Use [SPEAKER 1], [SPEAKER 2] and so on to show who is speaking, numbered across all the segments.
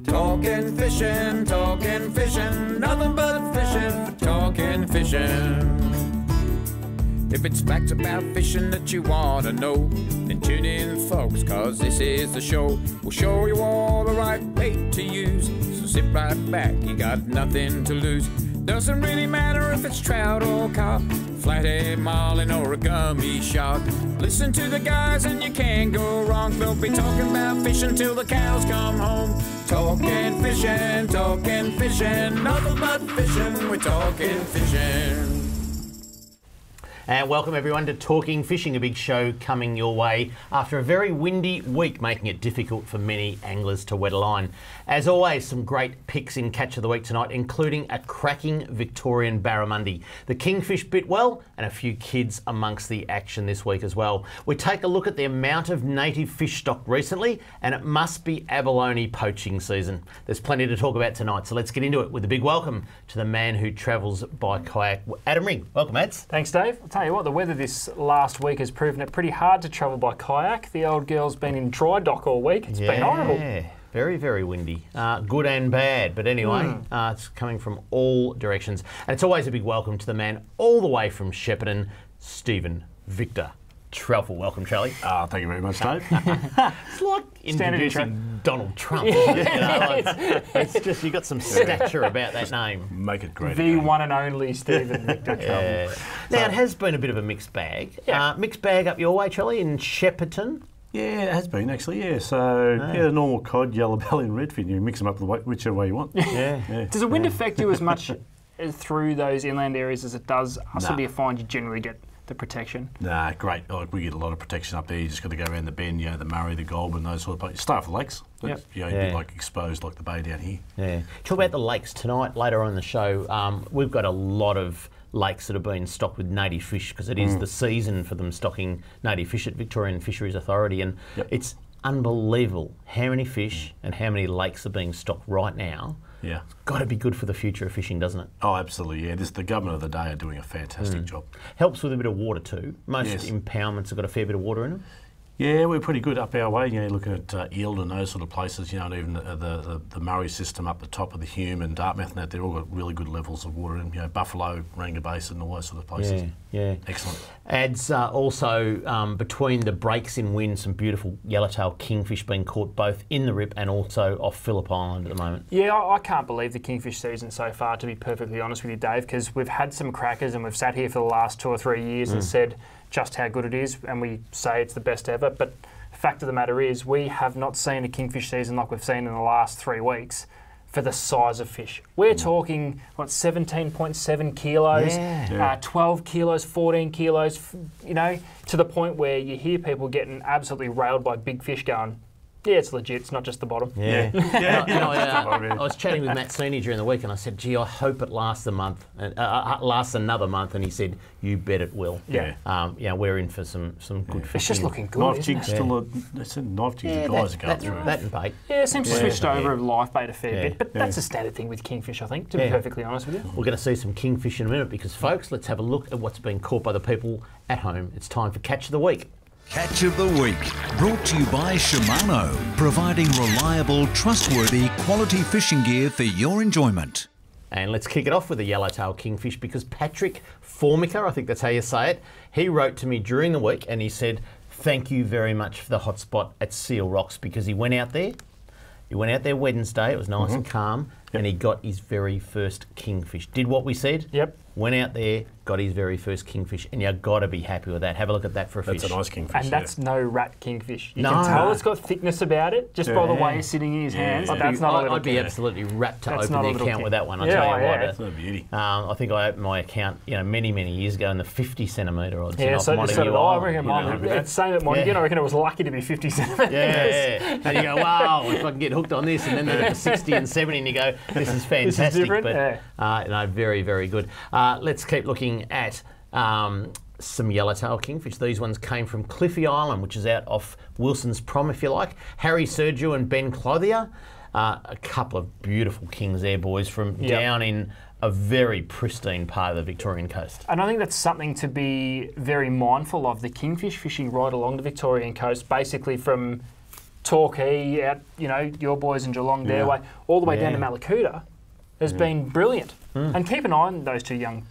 [SPEAKER 1] Talking fishing, nothing but fishing for talking fishing. If it's facts about fishing that you want to know, then tune in, folks, cause this is the show. We'll show you all the right bait to use, so sit right back, you got nothing to lose. Doesn't really matter if it's trout or carp, flathead, marlin or a gummy shark. Listen to the guys and you can't go wrong. They'll be talking about fishing till the cows come home. Talking fishing, nothing but fishing, we're talking fishing.
[SPEAKER 2] And welcome everyone to Talking Fishing, a big show coming your way after a very windy week, making it difficult for many anglers to wet a line. As always, some great picks in Catch of the Week tonight, including a cracking Victorian Barramundi. The kingfish bit well, and a few kids amongst the action this week as well. We take a look at the amount of native fish stock recently, and it must be abalone poaching season. There's plenty to talk about tonight, so let's get into it with a big welcome to the man who travels by kayak, Adam Ring. Welcome, Ads.
[SPEAKER 3] Thanks, Dave. I'll tell you what, the weather this last week has proven it pretty hard to travel by kayak. The old girl's been in dry dock all week. It's been horrible.
[SPEAKER 2] Very, very windy. Good and bad. But anyway, it's coming from all directions. And it's always a big welcome to the man all the way from Shepparton, Stephen Victor Trelfall. Welcome, Charlie.
[SPEAKER 4] Thank you very much, Dave.
[SPEAKER 2] It's like introducing Donald Trump. It's just, you've got some stature about that name.
[SPEAKER 4] Make it great.
[SPEAKER 3] The one and only Stephen Victor Trelfall.
[SPEAKER 2] Now, it has been a bit of a mixed bag. Mixed bag up your way, Charlie, in Shepparton.
[SPEAKER 4] Yeah, it has been actually, yeah. So, normal cod, yellow belly and redfin, you mix them up whichever way you want.
[SPEAKER 3] Does the wind affect you as much through those inland areas as it does us, or do you find you generally get the protection?
[SPEAKER 4] Nah, great. Like, we get a lot of protection up there. You just got to go around the bend, the Murray, the Goulburn, those sort of places. Start off the lakes. But, you'd be like exposed like the bay down here. Yeah.
[SPEAKER 2] Talk about the lakes tonight, later on in the show. We've got a lot of lakes that have been stocked with native fish because it is the season for them stocking native fish at Victorian Fisheries Authority, and it's unbelievable how many fish and how many lakes are being stocked right now. Yeah, it's got to be good for the future of fishing, doesn't it? Oh,
[SPEAKER 4] absolutely. Yeah, the government of the day are doing a fantastic job.
[SPEAKER 2] Helps with a bit of water too. Most impoundments have got a fair bit of water in them.
[SPEAKER 4] Yeah, we're pretty good up our way. Looking at Eld and those sort of places. And even the Murray system up the top of the Hume and Dartmouth and that, they've all got really good levels of water in. Buffalo, Ranga Basin, all those sort of places. Yeah, excellent.
[SPEAKER 2] Adds also between the breaks in wind, some beautiful yellowtail kingfish being caught both in the Rip and also off Phillip Island at the moment.
[SPEAKER 3] Yeah, I can't believe the kingfish season so far, to be perfectly honest with you, Dave, because we've had some crackers and we've sat here for the last 2 or 3 years and said just how good it is, and we say it's the best ever, but the fact of the matter is we have not seen a kingfish season like we've seen in the last 3 weeks for the size of fish. We're talking, 17.7 kilos, 12 kilos, 14 kilos, to the point where you hear people getting absolutely railed by big fish going, yeah, it's legit, it's not just the bottom.
[SPEAKER 2] I was chatting with Matt Senior during the week and I said, gee, I hope it lasts lasts another month, and he said, you bet it will. We're in for some good fish.
[SPEAKER 3] It's just looking good,
[SPEAKER 4] knife jigs still knife jigs the guys are going through.
[SPEAKER 2] That and bait.
[SPEAKER 3] Yeah, it seems to switched over live bait a fair bit, but that's a standard thing with kingfish, I think, to be perfectly honest with you.
[SPEAKER 2] We're going to see some kingfish in a minute because, folks, let's have a look at what's being caught by the people at home. It's time for Catch of the Week.
[SPEAKER 5] Catch of the Week, brought to you by Shimano, providing reliable, trustworthy, quality fishing gear for your enjoyment.
[SPEAKER 2] And let's kick it off with a yellowtail kingfish because Patrick Formica, I think that's how you say it, he wrote to me during the week and he said, thank you very much for the hotspot at Seal Rocks, because he went out there Wednesday, it was nice and calm, and he got his very first kingfish. Did what we said. Went out there, got his very first kingfish, and you've got to be happy with that. Have a look at that for a fish.
[SPEAKER 4] That's a nice kingfish.
[SPEAKER 3] And that's no rat kingfish. You can tell it's got thickness about it, just by the way it's sitting in his hands.
[SPEAKER 2] I'd be absolutely rapt to open the account with that one, I'll tell you what.
[SPEAKER 4] That's a beauty.
[SPEAKER 2] I think I opened my account many, many years ago in the 50 centimetre odds.
[SPEAKER 3] Yeah, so did I. reckon mine, same at Montague, I reckon it was lucky to be 50 centimetres.
[SPEAKER 2] And you go, wow, if I can get hooked on this, and then they're for 60 and 70, and you go, this is fantastic.
[SPEAKER 3] This is different.
[SPEAKER 2] But very, very good. Let's keep looking at some yellowtail kingfish. These ones came from Cliffy Island, which is out off Wilson's Prom, if you like. Harry Sergio and Ben Clothier. A couple of beautiful kings there, boys, from down in a very pristine part of the Victorian coast.
[SPEAKER 3] And I think that's something to be very mindful of, the kingfish fishing right along the Victorian coast, basically from Torquay, out, your boys in Geelong, their way, all the way down to Malakuta, has been brilliant. And keep an eye on those young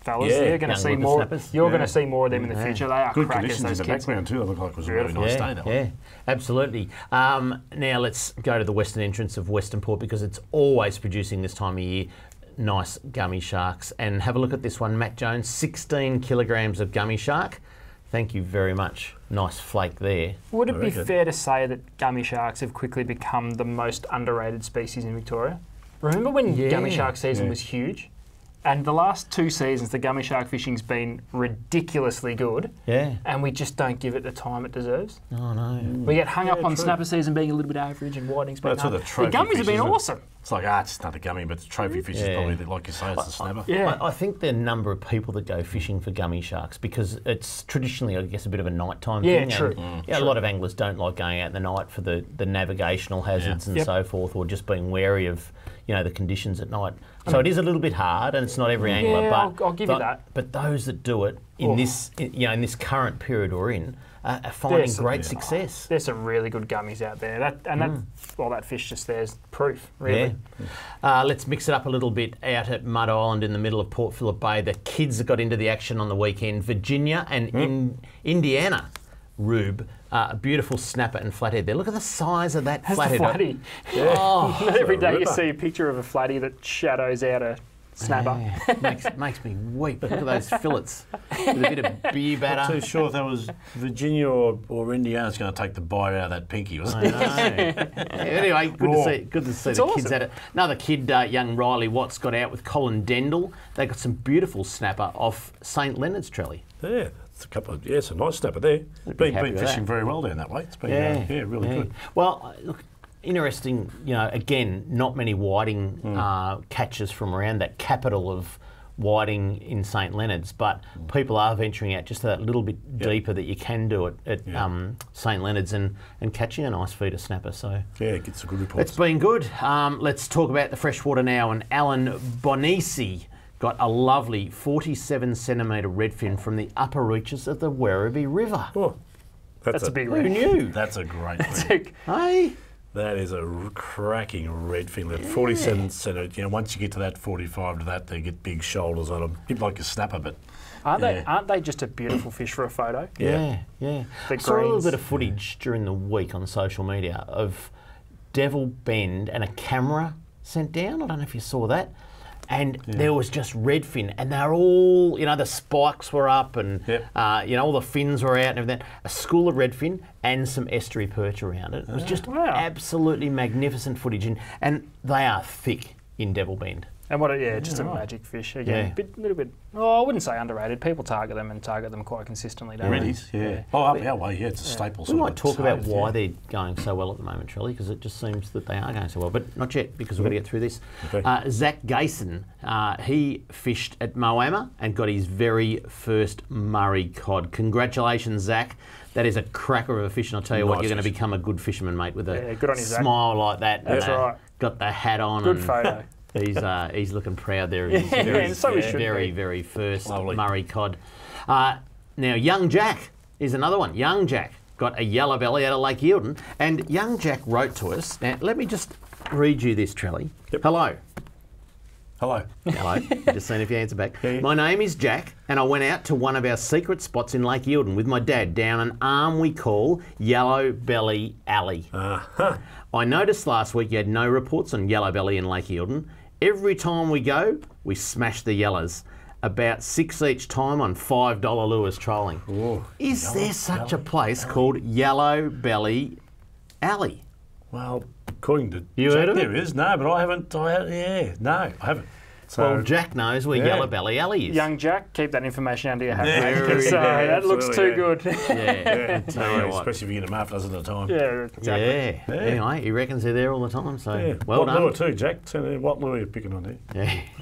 [SPEAKER 3] fellas. They're going to see more. You're going to see more of them in the future. They are
[SPEAKER 4] good
[SPEAKER 3] crackers.
[SPEAKER 4] conditions
[SPEAKER 3] Those
[SPEAKER 4] in the
[SPEAKER 3] kids.
[SPEAKER 4] background too. They look like it was a really nice day. That one.
[SPEAKER 2] Absolutely. Now let's go to the western entrance of Western Port because it's always producing this time of year nice gummy sharks. And have a look at this one, Matt Jones, 16 kilograms of gummy shark. Thank you very much. Nice flake there.
[SPEAKER 3] Would it be fair to say that gummy sharks have quickly become the most underrated species in Victoria? Remember when gummy shark season was huge? And the last 2 seasons, the gummy shark fishing's been ridiculously good.
[SPEAKER 2] Yeah.
[SPEAKER 3] And we just don't give it the time it deserves.
[SPEAKER 2] Oh, no.
[SPEAKER 3] We get hung up on snapper season being a little bit average and whiting's been
[SPEAKER 4] That's what the trophy
[SPEAKER 3] gummies have
[SPEAKER 4] fish
[SPEAKER 3] been
[SPEAKER 4] is,
[SPEAKER 3] awesome.
[SPEAKER 4] It's like, it's not a gummy, but the trophy fish is probably, like you say, it's the snapper.
[SPEAKER 2] I think the number of people that go fishing for gummy sharks, because it's traditionally, I guess, a bit of a nighttime thing.
[SPEAKER 3] True.
[SPEAKER 2] A lot of anglers don't like going out in the night for the navigational hazards and so forth, or just being wary of the conditions at night. So it is a little bit hard, and it's not every angler. But
[SPEAKER 3] I'll give you that.
[SPEAKER 2] But those that do it in this current period we're in are finding great success.
[SPEAKER 3] There's some really good gummies out there. That fish just there's proof, really.
[SPEAKER 2] Let's mix it up a little bit out at Mud Island in the middle of Port Phillip Bay. The kids that got into the action on the weekend, Virginia and Indiana. Rube, a beautiful snapper and flathead there. Look at the size of that flathead.
[SPEAKER 3] Flatty. Not every day you see a picture of a flatty that shadows out a snapper.
[SPEAKER 2] Makes me weep. Look at those fillets with a bit of beer batter.
[SPEAKER 4] Not too sure if that was Virginia or Indiana's going to take the bite out of that pinky, wasn't it?
[SPEAKER 2] I know. Anyway, good to see the kids at it. Another kid, young Riley Watts, got out with Colin Dendel. They got some beautiful snapper off St Leonard's Trelly.
[SPEAKER 4] Yeah. It's a nice snapper there. Been fishing very well down that way. It's been really good.
[SPEAKER 2] Well, look, interesting. Again, not many whiting catches from around that capital of whiting in St Leonard's, but people are venturing out just that little bit deeper that you can do it at St Leonard's and catching a nice feeder snapper. So
[SPEAKER 4] get some good reports.
[SPEAKER 2] It's been good. Let's talk about the freshwater now. And Alan Bonisi got a lovely 47 centimetre redfin from the upper reaches of the Werribee River.
[SPEAKER 4] Oh,
[SPEAKER 3] that's a big
[SPEAKER 2] Who
[SPEAKER 3] red.
[SPEAKER 2] knew?
[SPEAKER 4] That's a great red.
[SPEAKER 2] Hey?
[SPEAKER 4] That is a cracking redfin. That 47 centimetre. Once you get to that 45 to that, they get big shoulders on them. A bit like a snapper, but
[SPEAKER 3] aren't they just a beautiful fish for a photo?
[SPEAKER 2] Yeah. I saw a little bit of footage during the week on social media of Devil Bend and a camera sent down. I don't know if you saw that. And there was just redfin, and they're all, the spikes were up, and all the fins were out, and everything. A school of redfin and some estuary perch around it. It was just absolutely magnificent footage, and they are thick in Devil Bend.
[SPEAKER 3] And just a magic fish again. Little bit. I wouldn't say underrated. People target them quite consistently. Don't they?
[SPEAKER 4] Reddies, Oh, up our way, it's a staple.
[SPEAKER 2] We might talk about why they're going so well at the moment, Trelly, because it just seems that they are going so well, but not yet, because we've got to get through this. Okay. Zach Gayson, he fished at Moama and got his very first Murray cod. Congratulations, Zach. That is a cracker of a fish, and I'll tell you what, you're going to become a good fisherman, mate, with a
[SPEAKER 3] good on you,
[SPEAKER 2] smile like that.
[SPEAKER 3] That's right.
[SPEAKER 2] Got the hat on.
[SPEAKER 3] Good photo.
[SPEAKER 2] He's looking proud there. He's very first Murray cod. Now, Young Jack is another one. Young Jack got a yellow belly out of Lake Eildon, and Young Jack wrote to us. Now, let me just read you this, Trelly.
[SPEAKER 4] Yep.
[SPEAKER 2] Hello.
[SPEAKER 4] Hello.
[SPEAKER 2] Just seeing if you answer back. My name is Jack, and I went out to one of our secret spots in Lake Eildon with my dad down an arm we call Yellow Belly Alley. I noticed last week you had no reports on yellow belly in Lake Eildon. Every time we go, we smash the yellows. About 6 each time on $5 lures trolling.
[SPEAKER 4] Ooh,
[SPEAKER 2] is there such a place called Yellow Belly Alley?
[SPEAKER 4] Well, according to
[SPEAKER 2] you
[SPEAKER 4] Jack,
[SPEAKER 2] heard of it?
[SPEAKER 4] There is. No, but I haven't. I haven't. So,
[SPEAKER 2] well, Jack knows where Yellow Belly Alley is.
[SPEAKER 3] Young Jack, keep that information under your hat, because that looks too good.
[SPEAKER 4] Especially if you get them half a dozen at a time.
[SPEAKER 3] Yeah, exactly.
[SPEAKER 2] Yeah. Anyway, he reckons they're there all the time, so well
[SPEAKER 4] what
[SPEAKER 2] done.
[SPEAKER 4] Lure too, Jack? So what lure are you picking on there?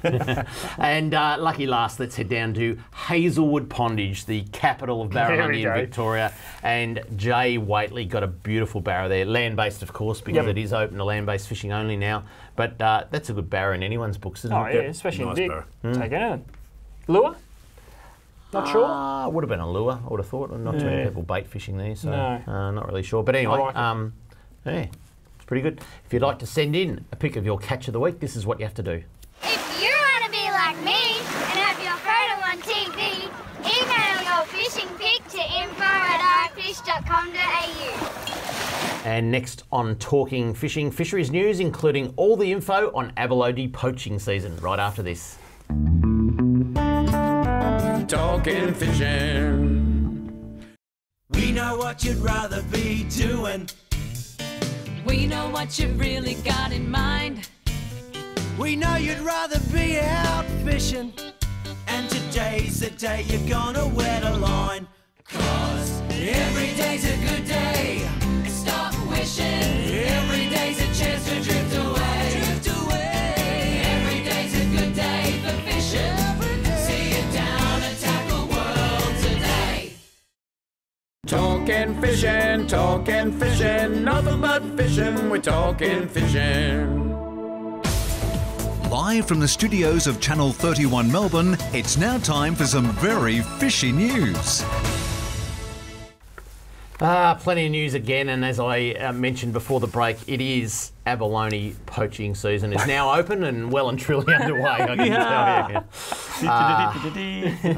[SPEAKER 2] Yeah. And lucky last, let's head down to Hazelwood Pondage, the capital of Barramundi in Victoria. And Jay Waitley got a beautiful barra there, land-based of course, because it is open to land-based fishing only now. But that's a good barra in anyone's books, isn't it?
[SPEAKER 3] Especially in Vic. Take it in. Lure? Not sure?
[SPEAKER 2] Would have been a lure, I would have thought. Not too many people bait fishing there, so
[SPEAKER 3] No.
[SPEAKER 2] not really sure. But anyway,
[SPEAKER 3] like
[SPEAKER 2] yeah, it's pretty good. If you'd like to send in a pic of your catch of the week, this is what you have to do.
[SPEAKER 6] If you want to be like me and have your photo on TV, email your fishing pic to info@ifish.com.au.
[SPEAKER 2] And next on Talking Fishing, fisheries news, including all the info on abalone poaching season, right after this.
[SPEAKER 1] Talking fishing.
[SPEAKER 7] We know what you'd rather be doing.
[SPEAKER 8] We know what you've really got in mind.
[SPEAKER 7] We know you'd rather be out fishing. And today's the day you're gonna wet a line. 'Cause every day's a good day.
[SPEAKER 8] Stop wishing. Every day's a chance to drift away.
[SPEAKER 7] Drift away.
[SPEAKER 8] Every day's a good day for fishing. See it down and tackle world today.
[SPEAKER 1] Talking fishing, nothing but fishing, we're talking fishing.
[SPEAKER 5] Live from the studios of Channel 31 Melbourne, it's now time for some very fishy news.
[SPEAKER 2] Plenty of news again, and as I mentioned before the break, it is abalone poaching season is now open and well and truly underway, I can tell you.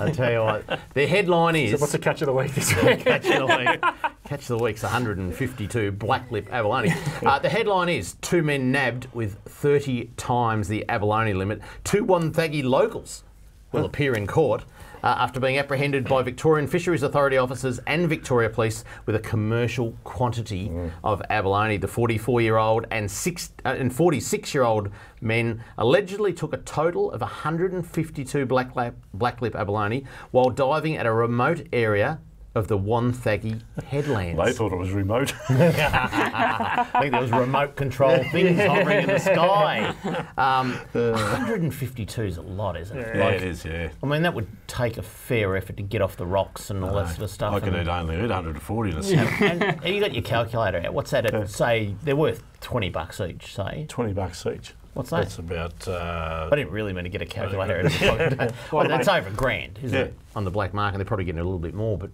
[SPEAKER 2] I'll tell you what, the headline is...
[SPEAKER 3] So what's the catch of the week this week?
[SPEAKER 2] Catch of the week. Catch of the week's 152 blacklip abalone. The headline is 2 men nabbed with 30 times the abalone limit. 2 Wonthaggi locals will appear in court after being apprehended by Victorian Fisheries Authority officers and Victoria Police with a commercial quantity of abalone. The 44-year-old and 46-year-old men allegedly took a total of 152 blacklip abalone while diving at a remote area of the Wonthaggi headlands.
[SPEAKER 4] They thought it was remote.
[SPEAKER 2] I think there was remote control things hovering in the sky. 152 is a lot, isn't it?
[SPEAKER 4] Yeah, it is, yeah.
[SPEAKER 2] I mean, that would take a fair effort to get off the rocks and all that sort of stuff.
[SPEAKER 4] I could only eat 140 in a second.
[SPEAKER 2] And you got your calculator out. What's that at, say, they're worth $20 each, say?
[SPEAKER 4] $20 each.
[SPEAKER 2] What's that?
[SPEAKER 4] That's about...
[SPEAKER 2] I didn't really mean to get a calculator out of the pocket. Well, that's over $1,000, isn't it? On the black market, they're probably getting a little bit more. But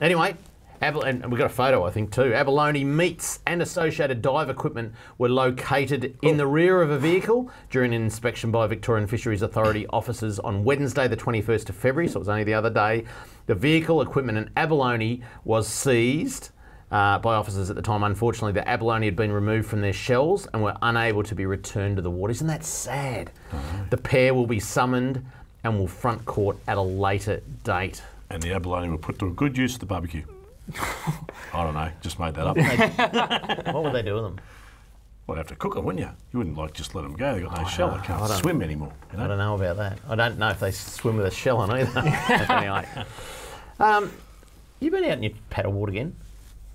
[SPEAKER 2] anyway, and we've got a photo, I think, too. Abalone meats and associated dive equipment were located in the rear of a vehicle during an inspection by Victorian Fisheries Authority officers on Wednesday, the 21st of February, so it was only the other day. The vehicle, equipment and abalone was seized by officers at the time. Unfortunately, the abalone had been removed from their shells and were unable to be returned to the water. Isn't that sad? The pair will be summoned and will front court at a later date.
[SPEAKER 4] And the abalone were put to a good use at the barbecue. I don't know, just made that up.
[SPEAKER 2] What would they do with them?
[SPEAKER 4] Well, you'd have to cook them, wouldn't you? You wouldn't like just let them go. They've got no shell. They can't swim anymore. You know?
[SPEAKER 2] I don't know about that. I don't know if they swim with a shell on either. Anyway. You been out in your paddleboard again?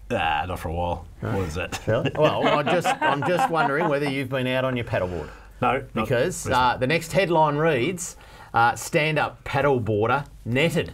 [SPEAKER 4] Nah, not for a while. What is that?
[SPEAKER 2] Well, I'm just wondering whether you've been out on your paddleboard.
[SPEAKER 4] No.
[SPEAKER 2] Because the next headline reads, stand-up paddleboarder netted.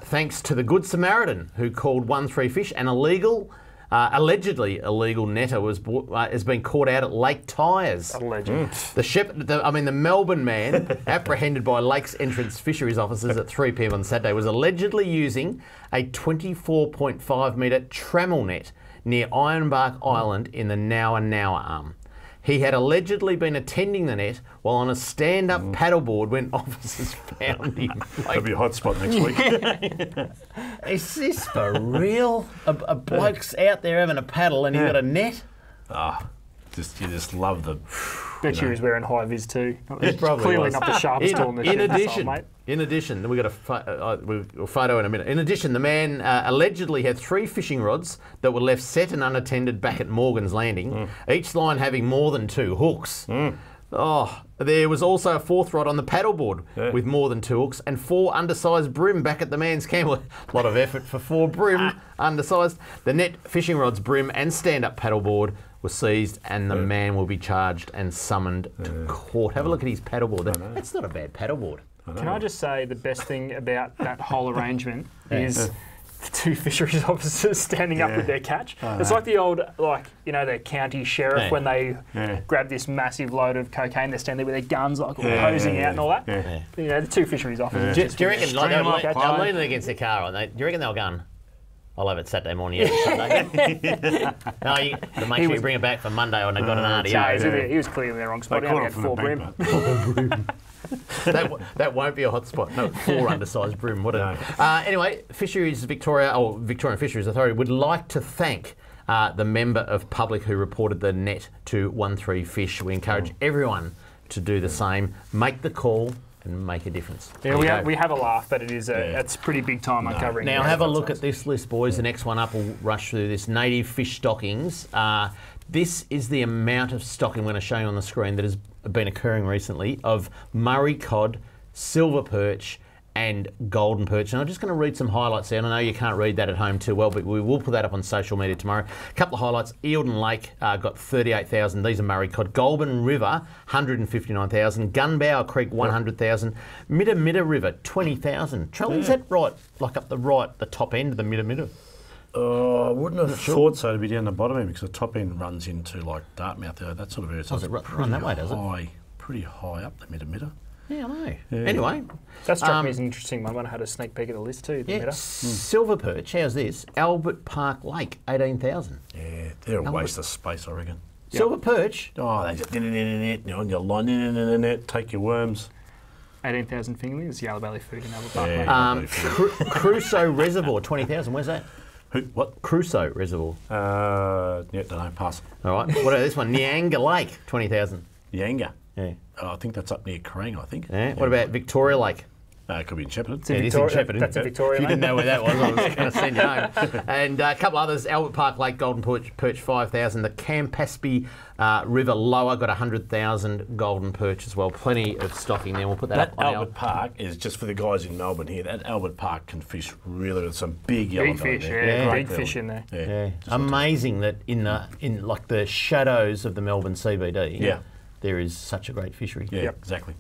[SPEAKER 2] Thanks to the Good Samaritan who called 1-3 fish, an allegedly illegal netter has been caught out at Lake Tyers.
[SPEAKER 3] Alleged.
[SPEAKER 2] The Melbourne man, apprehended by Lakes Entrance Fisheries officers at 3 p.m. on Saturday, was allegedly using a 24.5 metre trammel net near Ironbark Island in the Nowa arm. He had allegedly been attending the net while on a stand-up paddleboard when officers found him.
[SPEAKER 4] That'll be a hot spot next week.
[SPEAKER 2] Is this for real? A bloke's out there having a paddle and he's got a net?
[SPEAKER 4] You just love the...
[SPEAKER 3] Bet you he's wearing high vis too.
[SPEAKER 2] It probably
[SPEAKER 3] clearly
[SPEAKER 2] was.
[SPEAKER 3] not the sharpest tool in the shed.
[SPEAKER 2] In addition, we've got a photo in a minute. In addition, the man allegedly had 3 fishing rods that were left set and unattended back at Morgan's Landing, each line having more than 2 hooks. There was also a 4th rod on the paddleboard with more than 2 hooks and 4 undersized brim back at the man's camp. A lot of effort for 4 brim, undersized. The net, fishing rods, brim and stand-up paddleboard were seized and the man will be charged and summoned to court. Have a look at his paddleboard. That's not a bad paddleboard.
[SPEAKER 3] Can I just say the best thing about that whole arrangement is the two fisheries officers standing up with their catch. It's like the old, the county sheriff when they grab this massive load of cocaine, they're standing there with their guns, all posing out and all that. The two fisheries officers.
[SPEAKER 2] Do you reckon they're leaning against their car, aren't they? Do you reckon they'll gun? I'll have it Saturday morning, Sunday. No, you make sure you bring it back for Monday when they've got an RDO.
[SPEAKER 3] He was clearly in the wrong spot. He only had 4 brim.
[SPEAKER 2] That won't be a hot spot. No, 4 undersized brim, would it? Anyway, Victorian Fisheries Authority would like to thank the member of public who reported the net to 13 Fish. We encourage everyone to do the same. Make the call and make a difference.
[SPEAKER 3] Yeah, we have a laugh, but it's pretty big time uncovering.
[SPEAKER 2] Now have a look at this list, boys. The next one up, we'll rush through this. Native fish stockings. This is the amount of stocking I'm going to show you on the screen that has been occurring recently of Murray cod, silver perch and golden perch. And I'm just going to read some highlights there. And I know you can't read that at home too well, but we will put that up on social media tomorrow. A couple of highlights. Eildon Lake got 38,000. These are Murray cod. Goulburn River, 159,000. Gunbower Creek, 100,000. Midda River, 20,000. Charlie, is that right? Like up the top end of the Midda?
[SPEAKER 4] I wouldn't have thought so to be down the bottom end because the top end runs into like Dartmouth, that sort of area. So
[SPEAKER 2] does it run that way, does it?
[SPEAKER 4] Pretty high up the Midda.
[SPEAKER 2] Yeah, I know. Yeah. Anyway.
[SPEAKER 3] That struck me as an interesting one. I had a sneak peek at the list too.
[SPEAKER 2] Silver perch, how's this? Albert Park Lake, 18,000.
[SPEAKER 4] Yeah, they're a waste of space, I reckon.
[SPEAKER 2] Silver perch?
[SPEAKER 4] Oh, they just on your line, take your worms.
[SPEAKER 3] 18,000 fingerlings, Yellow Belly food in Albert Park Lake.
[SPEAKER 2] Crusoe Reservoir, 20,000. Where's that?
[SPEAKER 4] What?
[SPEAKER 2] Crusoe Reservoir.
[SPEAKER 4] Don't know, pass.
[SPEAKER 2] All right. What about this one? Nyanga Lake, 20,000.
[SPEAKER 4] Nyanga?
[SPEAKER 2] Yeah.
[SPEAKER 4] I think that's up near Kerang, I think.
[SPEAKER 2] Yeah. What about Victoria Lake?
[SPEAKER 4] It could be in Shepparton.
[SPEAKER 2] It is in Shepparton.
[SPEAKER 3] That's a Victoria
[SPEAKER 2] If you didn't know where that was, I was going to send you home. And a couple others. Albert Park Lake, Golden Perch, 5,000. The Campaspe River Lower got 100,000 golden perch as well. Plenty of stocking there. We'll put that up on
[SPEAKER 4] Albert Park is just for the guys in Melbourne here. That Albert Park can fish really with some big yellow
[SPEAKER 3] fish. Big fish in there.
[SPEAKER 2] Yeah. Amazing that in like the shadows of the Melbourne CBD, there is such a great fishery.
[SPEAKER 4] Yeah, exactly.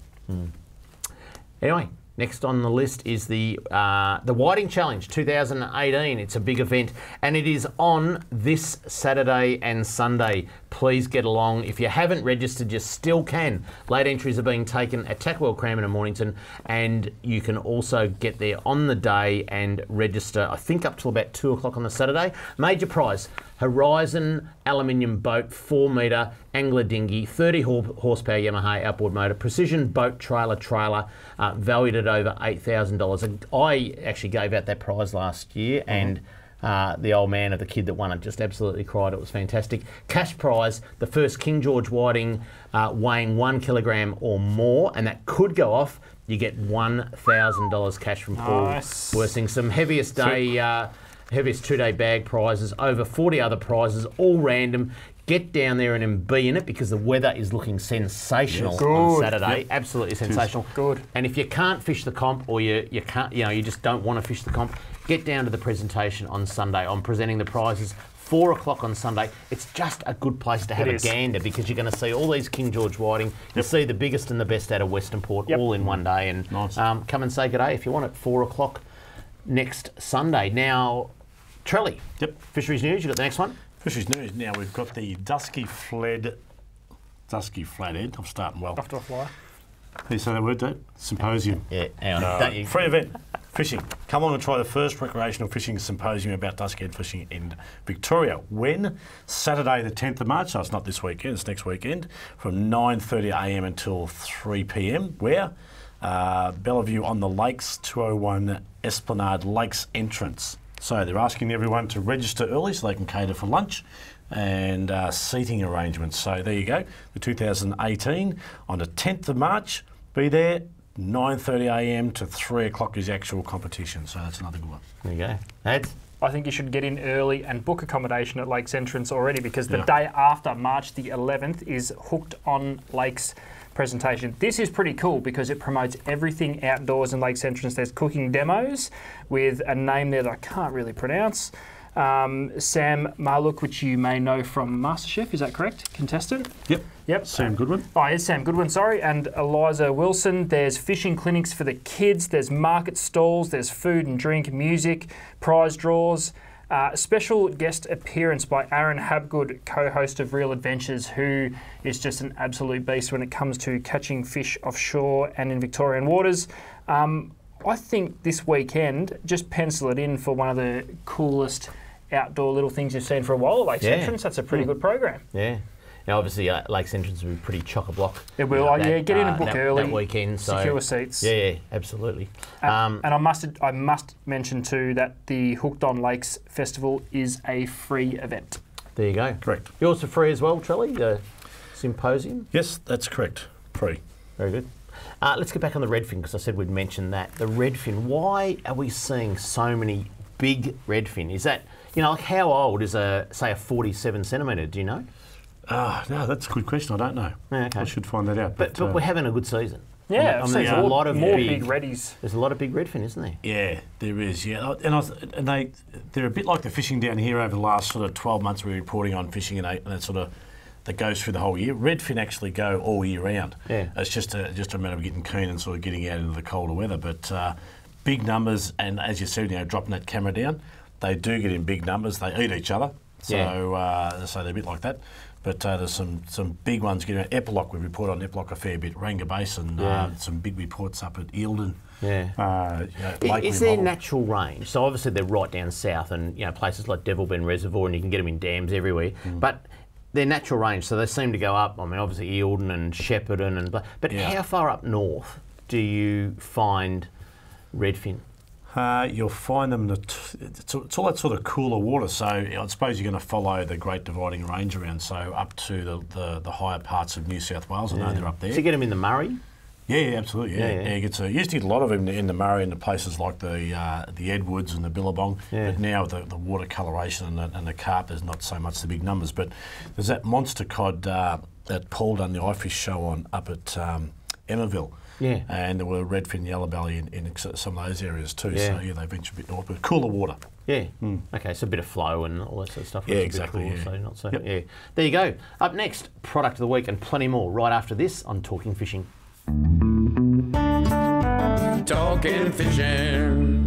[SPEAKER 2] Anyway. Next on the list is the Whiting Challenge 2018. It's a big event and it is on this Saturday and Sunday. Please get along. If you haven't registered, you still can. Late entries are being taken at Tackwell, Cranbourne and Mornington, and you can also get there on the day and register, I think up till about 2 o'clock on the Saturday. Major prize, Horizon aluminium boat, 4 metre, angler dinghy, 30 horsepower Yamaha outboard motor, precision boat trailer, valued at over $8,000. I actually gave out that prize last year and the old man of the kid that won it just absolutely cried. It was fantastic. Cash prize, the first King George whiting weighing 1 kilogram or more, and that could go off. You get $1,000 cash from Paul Worsing. Some heaviest 2-day bag prizes, over 40 other prizes, all random. Get down there and be in it because the weather is looking sensational on Saturday. Absolutely sensational.
[SPEAKER 3] Good.
[SPEAKER 2] And if you can't fish the comp or you can't, you just don't want to fish the comp, get down to the presentation on Sunday. I'm presenting the prizes 4 o'clock on Sunday. It's just a good place to have a gander because you're going to see all these King George whiting. You'll see the biggest and the best out of Western Port all in one day. And come and say good day if you want at 4 o'clock next Sunday. Now, Trelly. Fisheries News, you got the next one?
[SPEAKER 4] Fisheries News. Now we've got the dusky flathead. I'm starting well.
[SPEAKER 3] Off to a flyer.
[SPEAKER 4] Can you say that word, Dave? Symposium.
[SPEAKER 2] Yeah, hang on.
[SPEAKER 4] Free event. Fishing. Come on and try the first recreational fishing symposium about duskhead fishing in Victoria. When? Saturday the 10th of March. So it's not this weekend, it's next weekend. From 9:30 a.m. until 3 p.m. Where? Bellevue on the Lakes, 201 Esplanade Lakes entrance. So they're asking everyone to register early so they can cater for lunch and seating arrangements. So there you go. The 2018 on the 10th of March. Be there. 9:30 a.m. to 3 o'clock is actual competition. So that's another good one.
[SPEAKER 2] There you go. Ads?
[SPEAKER 3] I think you should get in early and book accommodation at Lakes Entrance already because the day after, March the 11th, is Hooked on Lakes presentation. This is pretty cool because it promotes everything outdoors in Lakes Entrance. There's cooking demos with a name there that I can't really pronounce. Sam Marlook, which you may know from MasterChef, is that correct? Contestant?
[SPEAKER 4] Yep. Sam Goodwin.
[SPEAKER 3] Oh, it's Sam Goodwin, sorry. And Eliza Wilson. There's fishing clinics for the kids. There's market stalls. There's food and drink, music, prize draws. Special guest appearance by Aaron Habgood, co-host of Real Adventures, who is just an absolute beast when it comes to catching fish offshore and in Victorian waters. I think this weekend, just pencil it in for one of the coolest outdoor little things you've seen for a while at Lakes Entrance. That's a pretty good program.
[SPEAKER 2] Yeah. Now, obviously, Lakes Entrance will be pretty chock-a-block.
[SPEAKER 3] It will. Get in and book early.
[SPEAKER 2] That weekend. So
[SPEAKER 3] secure seats.
[SPEAKER 2] Yeah, absolutely.
[SPEAKER 3] And I must mention too that the Hooked on Lakes Festival is a free event.
[SPEAKER 2] There you go.
[SPEAKER 4] Correct.
[SPEAKER 2] You're also free as well, Trelly, the symposium?
[SPEAKER 4] Yes, that's correct. Free.
[SPEAKER 2] Very good. Let's get back on the redfin, because I said we'd mention that. The redfin, why are we seeing so many big redfin? Is that, like how old is say a 47 centimetre, do you know?
[SPEAKER 4] No, that's a good question. I don't know.
[SPEAKER 2] Okay.
[SPEAKER 4] I should find that out.
[SPEAKER 2] But we're having a good season.
[SPEAKER 3] Yeah,
[SPEAKER 2] there's a lot of
[SPEAKER 3] more big reddies.
[SPEAKER 2] There's a lot of big redfin, isn't there?
[SPEAKER 4] Yeah, there is. Yeah, and they're a bit like the fishing down here over the last sort of 12 months. We're reporting on fishing and that sort of that goes through the whole year. Redfin actually go all year round. Yeah, it's just a matter of getting keen and sort of getting out into the colder weather. But big numbers, and as you said, dropping that camera down, they do get in big numbers. They eat each other, so they're a bit like that. But there's some big ones getting around. Epilock, we report on Epilock a fair bit. Ranga Basin, some big reports up at Eildon.
[SPEAKER 2] Yeah. Is there natural range? So obviously they're right down south, and places like Devil Bend Reservoir, and you can get them in dams everywhere. But they're natural range, so they seem to go up. I mean, obviously Eildon and Shepparton, but how far up north do you find redfin?
[SPEAKER 4] You'll find them. It's all that sort of cooler water. So I suppose you're going to follow the Great Dividing Range around. So up to the higher parts of New South Wales. I know they're up there.
[SPEAKER 2] So you get them in the Murray?
[SPEAKER 4] Yeah, absolutely. Yeah. You used to get a lot of them in the Murray and the places like the Edwards and the Billabong. But now the water coloration and the carp, there's not so much the big numbers. But there's that monster cod that Paul done the iFish show on up at Emmaville. Yeah. And there were redfin yellow belly in some of those areas too. Yeah. So they venture a bit north, but cooler water.
[SPEAKER 2] Yeah. Okay, so a bit of flow and all that sort of stuff.
[SPEAKER 4] Yeah, exactly.
[SPEAKER 2] Cool, so not so. Yep. Yeah. There you go. Up next, product of the week and plenty more right after this on Talking Fishing.
[SPEAKER 1] Talking Fishing.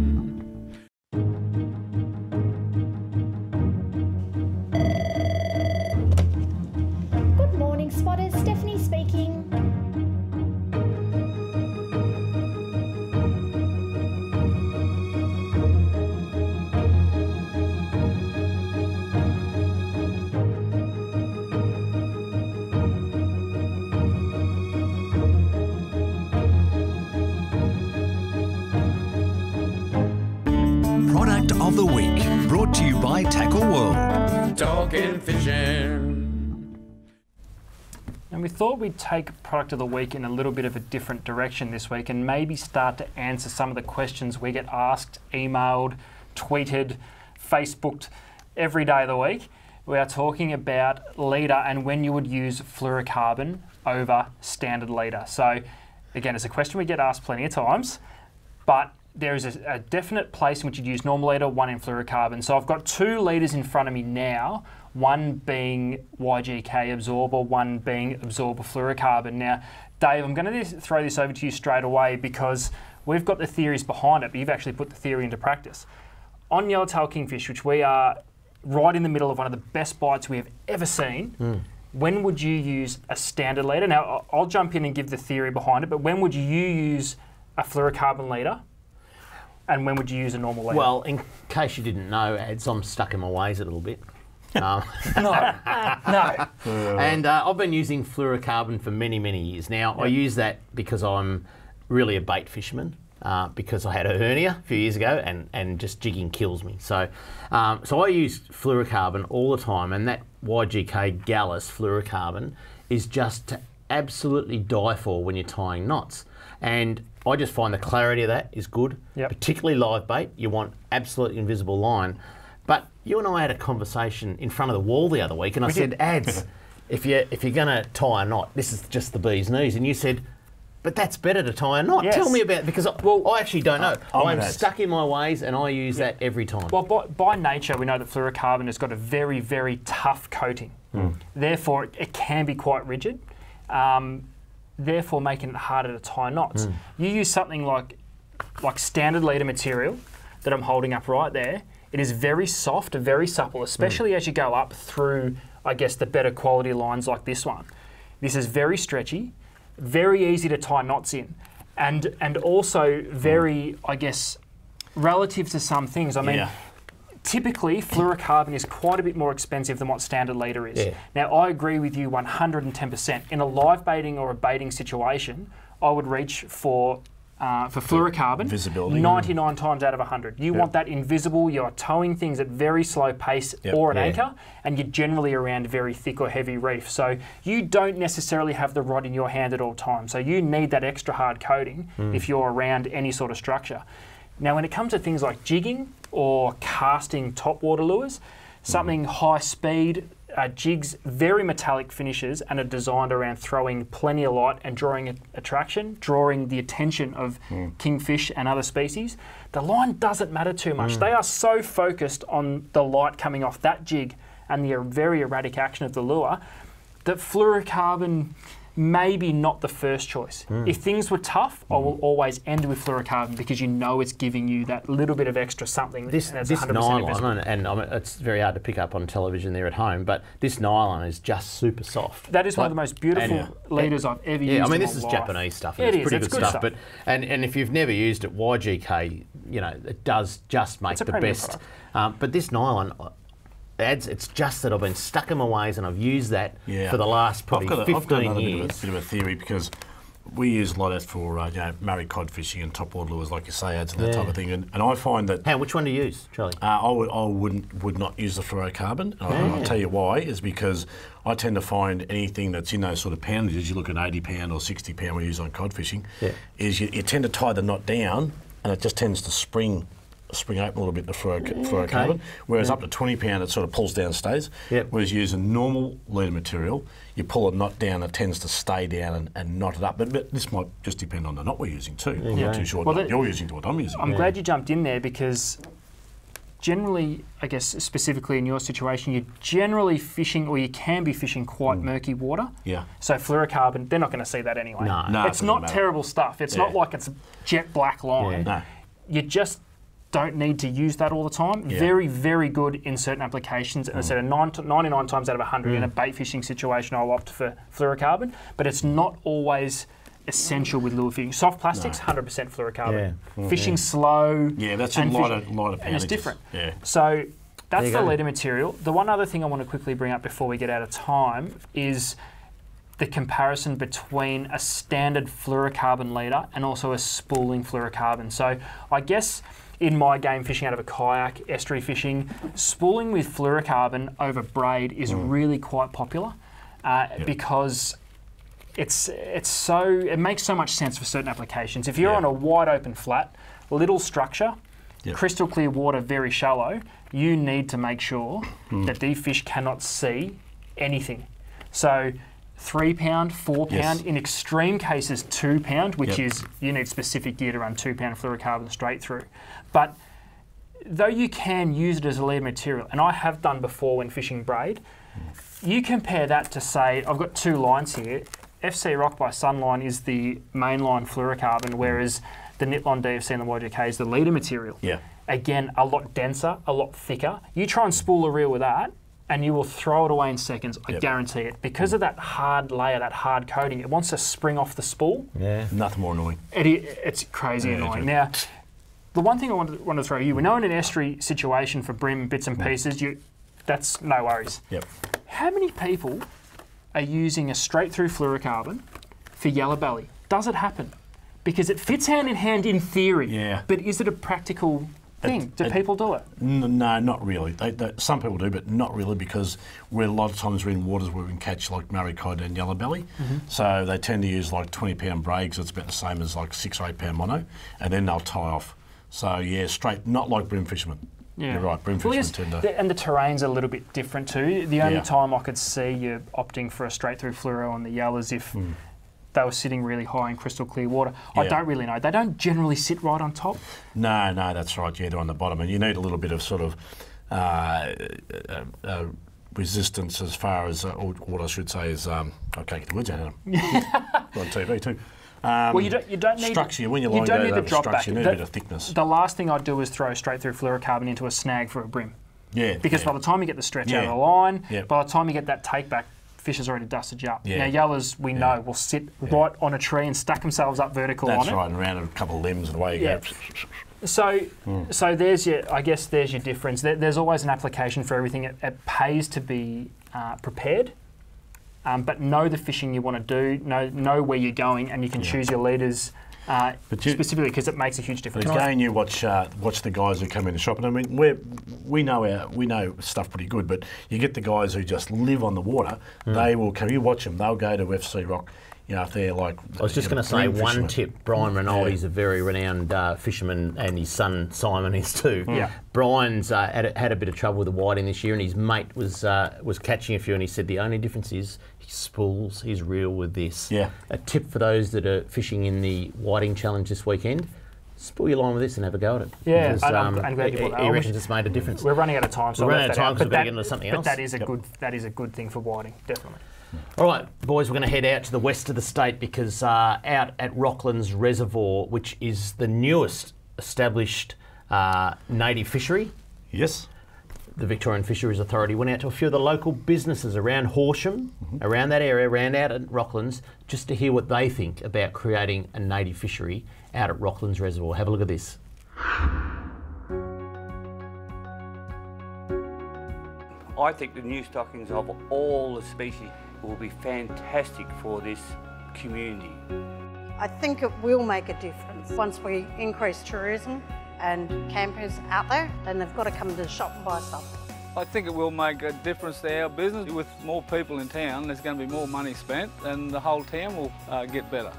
[SPEAKER 6] Good morning, spotters. Stephanie speaking.
[SPEAKER 5] Product of the week, brought to you by Tackle World.
[SPEAKER 1] Talking Fishing.
[SPEAKER 3] And we thought we'd take product of the week in a little bit of a different direction this week and maybe start to answer some of the questions we get asked, emailed, tweeted, Facebooked every day of the week. We are talking about leader and when you would use fluorocarbon over standard leader. So again, it's a question we get asked plenty of times, but there is a definite place in which you'd use normal leader, one in fluorocarbon. So I've got 2 leaders in front of me now, one being YGK absorber, one being absorber fluorocarbon. Now, Dave, I'm going to throw this over to you straight away because we've got the theories behind it, but you've actually put the theory into practice. On yellowtail kingfish, which we are right in the middle of one of the best bites we have ever seen, when would you use a standard leader? Now, I'll jump in and give the theory behind it, but when would you use a fluorocarbon leader? And when would you use a normal leader?
[SPEAKER 2] Well, in case you didn't know, Ads, I'm stuck in my ways a little bit. No. And I've been using fluorocarbon for many, many years now. I use that because I'm really a bait fisherman. Because I had a hernia a few years ago, and just jigging kills me. So I use fluorocarbon all the time, and that YGK Gallus fluorocarbon is just to absolutely die for when you're tying knots. And I just find the clarity of that is good, particularly live bait. You want absolutely invisible line. But you and I had a conversation in front of the wall the other week, and I said, Ads, if you're going to tie a knot, this is just the bee's knees. And you said, But that's better to tie a knot.
[SPEAKER 3] Yes.
[SPEAKER 2] Tell me about because I actually don't know. I'm stuck in my ways and I use that every time.
[SPEAKER 3] Well, by nature, we know that fluorocarbon has got a very, very tough coating. Therefore, it can be quite rigid, therefore making it harder to tie knots. You use something like standard leader material that I'm holding up right there. It is very soft and very supple, especially as you go up through, I guess, the better quality lines like this one. This is very stretchy, very easy to tie knots in, and also very, I guess, relative to some things. I mean, typically fluorocarbon is quite a bit more expensive than what standard leader is. Now, I agree with you 110%. In a live baiting or a baiting situation, I would reach for fluorocarbon, visibility 99 times out of 100. You want that invisible, you're towing things at very slow pace or at anchor, and you're generally around very thick or heavy reef. So you don't necessarily have the rod in your hand at all times. So you need that extra hard coating if you're around any sort of structure. Now, when it comes to things like jigging or casting topwater lures, something high speed, jigs, very metallic finishes, and are designed around throwing plenty of light and drawing attraction, drawing the attention of kingfish and other species. The line doesn't matter too much. They are so focused on the light coming off that jig and the very erratic action of the lure that fluorocarbon maybe not the first choice. If things were tough, I will always end with fluorocarbon because you know it's giving you that little bit of extra something.
[SPEAKER 2] This nylon, and I mean, it's very hard to pick up on television there at home, but this nylon is just super soft.
[SPEAKER 3] That is one of the most beautiful leaders I've ever used.
[SPEAKER 2] I mean, this is Japanese stuff. And it's pretty good stuff. But and if you've never used it, YGK, you know, it does just make the best. But this nylon. It's just that I've been stuck in my ways and I've used that for the last probably 15
[SPEAKER 4] I've got another
[SPEAKER 2] years.
[SPEAKER 4] bit of a theory because we use a lot of that for you know, marine cod fishing and topwater lures, like you say, ads and that type of thing. And I find that
[SPEAKER 2] which one do you use, Charlie?
[SPEAKER 4] I would not use the fluorocarbon. I'll tell you why. Is because I tend to find anything that's in those sort of poundages. You look at 80 pound or 60 pound we use on cod fishing. Is you tend to tie the knot down and it just tends to spring open a little bit, the fluorocarbon, whereas up to 20 pound it sort of pulls down, stays. Whereas using normal leader material, you pull a knot down, it tends to stay down and knot it up. But this might just depend on the knot we're using too. I'm not too sure what you're using to what I'm using.
[SPEAKER 3] I'm glad you jumped in there because generally, I guess specifically in your situation, you're generally fishing, or you can be fishing quite murky water. So fluorocarbon, they're not going to see that anyway.
[SPEAKER 2] No,
[SPEAKER 3] it's not terrible stuff. It's not like it's a jet black line.
[SPEAKER 4] No.
[SPEAKER 3] You just don't need to use that all the time. Very, very good in certain applications. And I said 99 times out of 100 in a bait fishing situation, I'll opt for fluorocarbon, but it's not always essential with lure fishing. Soft plastics, 100% fluorocarbon. Fishing slow.
[SPEAKER 4] That's a lot of
[SPEAKER 3] and it's different. So that's the leader material. The one other thing I want to quickly bring up before we get out of time is the comparison between a standard fluorocarbon leader and also a spooling fluorocarbon. So I guess in my game fishing out of a kayak, estuary fishing, spooling with fluorocarbon over braid is really quite popular because it makes so much sense for certain applications. If you're on a wide open flat, little structure, crystal clear water, very shallow, you need to make sure that these fish cannot see anything. So 3 pound, 4 pound, in extreme cases 2 pound, which is, you need specific gear to run 2 pound fluorocarbon straight through. But though you can use it as a lead material, and I have done before when fishing braid, you compare that to, say, I've got 2 lines here. FC Rock by Sunline is the mainline fluorocarbon, whereas the Nitlon DFC and the YGK is the leader material. Again, a lot denser, a lot thicker. You try and spool a reel with that, and you will throw it away in seconds, I guarantee it. Because of that hard layer, that hard coating, it wants to spring off the spool.
[SPEAKER 4] Nothing more annoying.
[SPEAKER 3] It's crazy annoying. Now, the one thing I want to throw you, we know in an estuary situation for brim, bits and pieces, that's no worries. How many people are using a straight-through fluorocarbon for yellow belly? Does it happen? Because it fits hand in hand in theory, but is it a practical thing? Do people do it?
[SPEAKER 4] No, not really. Some people do, but not really, because a lot of times we're in waters where we can catch like Murray cod and yellow belly. So they tend to use like 20 pound braid, so it's about the same as like 6 or 8 pound mono, and then they'll tie off. So straight, not like brim fishermen. You're right, brim fishermen tend to.
[SPEAKER 3] And the terrain's a little bit different too. The only time I could see you opting for a straight through fluoro on the yell is if they were sitting really high in crystal clear water. I
[SPEAKER 4] Yeah.
[SPEAKER 3] don't really know. They don't generally sit right on top.
[SPEAKER 4] No, that's right. Yeah, they're on the bottom, and you need a little bit of sort of resistance as far as, or what I should say is, I can't get the words out of them. On TV too.
[SPEAKER 3] Well, you don't need
[SPEAKER 4] structure. When you're lying
[SPEAKER 3] don't need
[SPEAKER 4] over
[SPEAKER 3] the drop
[SPEAKER 4] structure,
[SPEAKER 3] back.
[SPEAKER 4] you need a bit of thickness.
[SPEAKER 3] The last thing I'd do is throw straight through fluorocarbon into a snag for a brim.
[SPEAKER 4] Yeah.
[SPEAKER 3] Because
[SPEAKER 4] yeah.
[SPEAKER 3] by the time you get the stretch out of
[SPEAKER 4] Yeah.
[SPEAKER 3] the line,
[SPEAKER 4] Yeah.
[SPEAKER 3] by the time you get that take back, fish has already dusted you up.
[SPEAKER 4] Yeah.
[SPEAKER 3] Now, yellows, we know, will sit right on a tree and stack themselves up vertical
[SPEAKER 4] That's
[SPEAKER 3] on it.
[SPEAKER 4] right, and around a couple of limbs and away you
[SPEAKER 3] Yeah.
[SPEAKER 4] go.
[SPEAKER 3] So there's your, I guess there's your difference. There's always an application for everything. It pays to be prepared, but know the fishing you want to do, know where you're going, and you can choose your leaders specifically because it makes a huge difference.
[SPEAKER 4] But again, you watch the guys who come in the shop, and I mean, we know stuff pretty good, but you get the guys who just live on the water. They will come. You watch them; they'll go to FC Rock. You know, if they're like.
[SPEAKER 2] I was just going to say one tip. Brian Rinaldi's a very renowned fisherman, and his son Simon is too.
[SPEAKER 3] Yeah.
[SPEAKER 2] Brian's had a bit of trouble with the whiting this year, and his mate was catching a few, and he said the only difference is he spools his reel with this.
[SPEAKER 4] Yeah.
[SPEAKER 2] A tip for those that are fishing in the whiting challenge this weekend: spool your line with this and have a go at it.
[SPEAKER 3] Yeah,
[SPEAKER 2] because,
[SPEAKER 3] I'm glad you brought that
[SPEAKER 2] he
[SPEAKER 3] up.
[SPEAKER 2] reckons it's made a difference.
[SPEAKER 3] We're running out of time, so
[SPEAKER 2] We're
[SPEAKER 3] I'll
[SPEAKER 2] running out
[SPEAKER 3] let
[SPEAKER 2] of time
[SPEAKER 3] that
[SPEAKER 2] because we've got to get into something else.
[SPEAKER 3] But that is a good thing for whiting, definitely.
[SPEAKER 2] All right, boys, we're going to head out to the west of the state because out at Rocklands Reservoir, which is the newest established native fishery,
[SPEAKER 4] Yes.
[SPEAKER 2] the Victorian Fisheries Authority went out to a few of the local businesses around Horsham, around that area, around out at Rocklands, just to hear what they think about creating a native fishery out at Rocklands Reservoir. Have a look at this.
[SPEAKER 9] I think the new stockings of all the species will be fantastic for this community.
[SPEAKER 10] I think it will make a difference. Once we increase tourism and campers out there, then they've got to come to the shop and buy stuff.
[SPEAKER 11] I think it will make a difference to our business. With more people in town, there's going to be more money spent and the whole town will get better.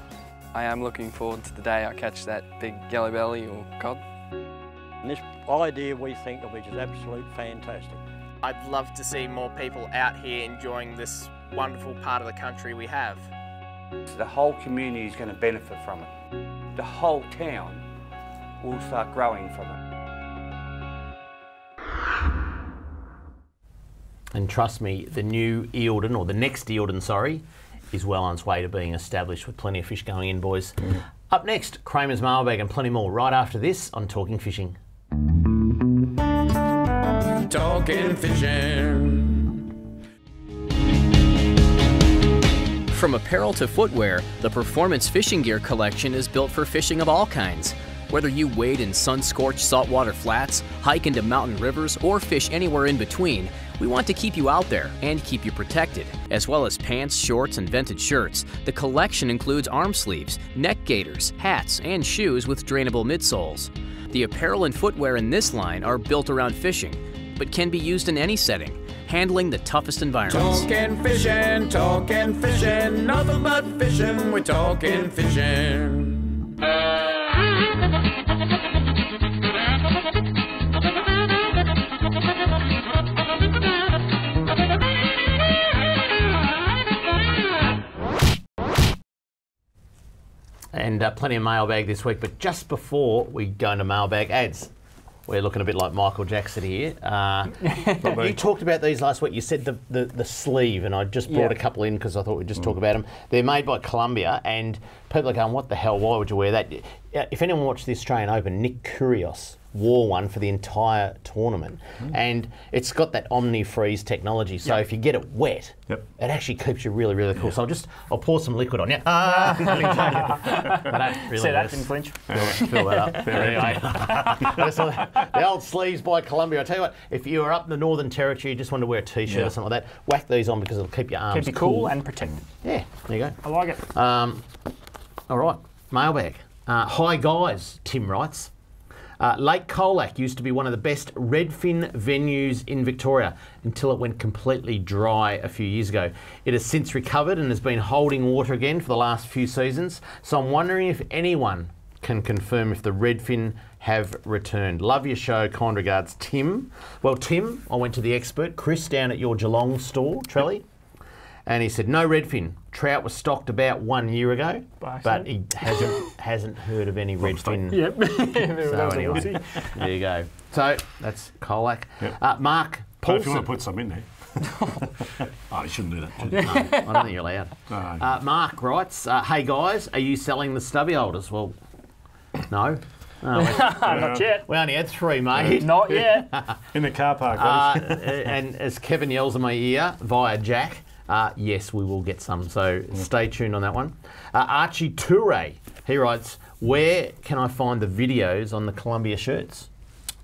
[SPEAKER 12] I am looking forward to the day I catch that big yellow belly or cod.
[SPEAKER 13] And this idea we think of which is absolute fantastic.
[SPEAKER 14] I'd love to see more people out here enjoying this wonderful part of the country we have.
[SPEAKER 9] The whole community is going to benefit from it. The whole town will start growing from it.
[SPEAKER 2] And trust me, the new Eildon, or the next Eildon, sorry, is well on its way to being established with plenty of fish going in, boys. Up next, Kramer's Mailbag and plenty more right after this on Talking Fishing.
[SPEAKER 1] Talking fishing.
[SPEAKER 15] From apparel to footwear, the Performance Fishing Gear collection is built for fishing of all kinds. Whether you wade in sun-scorched saltwater flats, hike into mountain rivers, or fish anywhere in between, we want to keep you out there and keep you protected. As well as pants, shorts, and vented shirts, the collection includes arm sleeves, neck gaiters, hats, and shoes with drainable midsoles. The apparel and footwear in this line are built around fishing, but can be used in any setting, handling the toughest environments.
[SPEAKER 1] Talking fishing, nothing but fishing, we're talking fishing.
[SPEAKER 2] And plenty of mailbag this week, but just before we go into mailbag ads, we're looking a bit like Michael Jackson here. You talked about these last week. You said the sleeve, and I just brought a couple in because I thought we'd just talk about them. They're made by Columbia, and people are going, what the hell, why would you wear that? If anyone watched the Australian Open, Nick Kyrgios wore one for the entire tournament, and it's got that Omni-Freeze technology, so if you get it wet, it actually keeps you really, really cool. So I'll pour some liquid on you. Really
[SPEAKER 3] See, that didn't flinch.
[SPEAKER 2] Fill that up. Anyway, the old sleeves by Columbia. I tell you what, if you are up in the Northern Territory, you just want to wear a t-shirt or something like that, whack these on because it'll keep your arms
[SPEAKER 3] Keep you cool and protected.
[SPEAKER 2] Yeah, there you go.
[SPEAKER 3] I like it.
[SPEAKER 2] All right, mailbag. Hi guys, Tim writes. Lake Colac used to be one of the best redfin venues in Victoria until it went completely dry a few years ago. It has since recovered and has been holding water again for the last few seasons. So I'm wondering if anyone can confirm if the redfin have returned. Love your show. Kind regards, Tim. Well, Tim, I went to the expert, Chris, down at your Geelong store, Trelly, and he said, no redfin. trout was stocked about 1 year ago, but he hasn't heard of any redfin.
[SPEAKER 3] Yep.
[SPEAKER 2] So anyway, there you go. So that's Colac.
[SPEAKER 4] Yep.
[SPEAKER 2] Mark
[SPEAKER 4] Paulson. If you
[SPEAKER 2] Paulson.
[SPEAKER 4] want to put some in there. Oh, you shouldn't do that.
[SPEAKER 2] No, I don't think you're allowed.
[SPEAKER 4] No.
[SPEAKER 2] Mark writes, hey guys, are you selling the stubby holders? Well, no.
[SPEAKER 3] Not yet.
[SPEAKER 2] We only had 3, mate.
[SPEAKER 3] Not yet.
[SPEAKER 4] In the car park.
[SPEAKER 2] And as Kevin yells in my ear via Jack, yes, we will get some. So stay tuned on that one. Archie Toure, he writes, where can I find the videos on the Columbia shirts?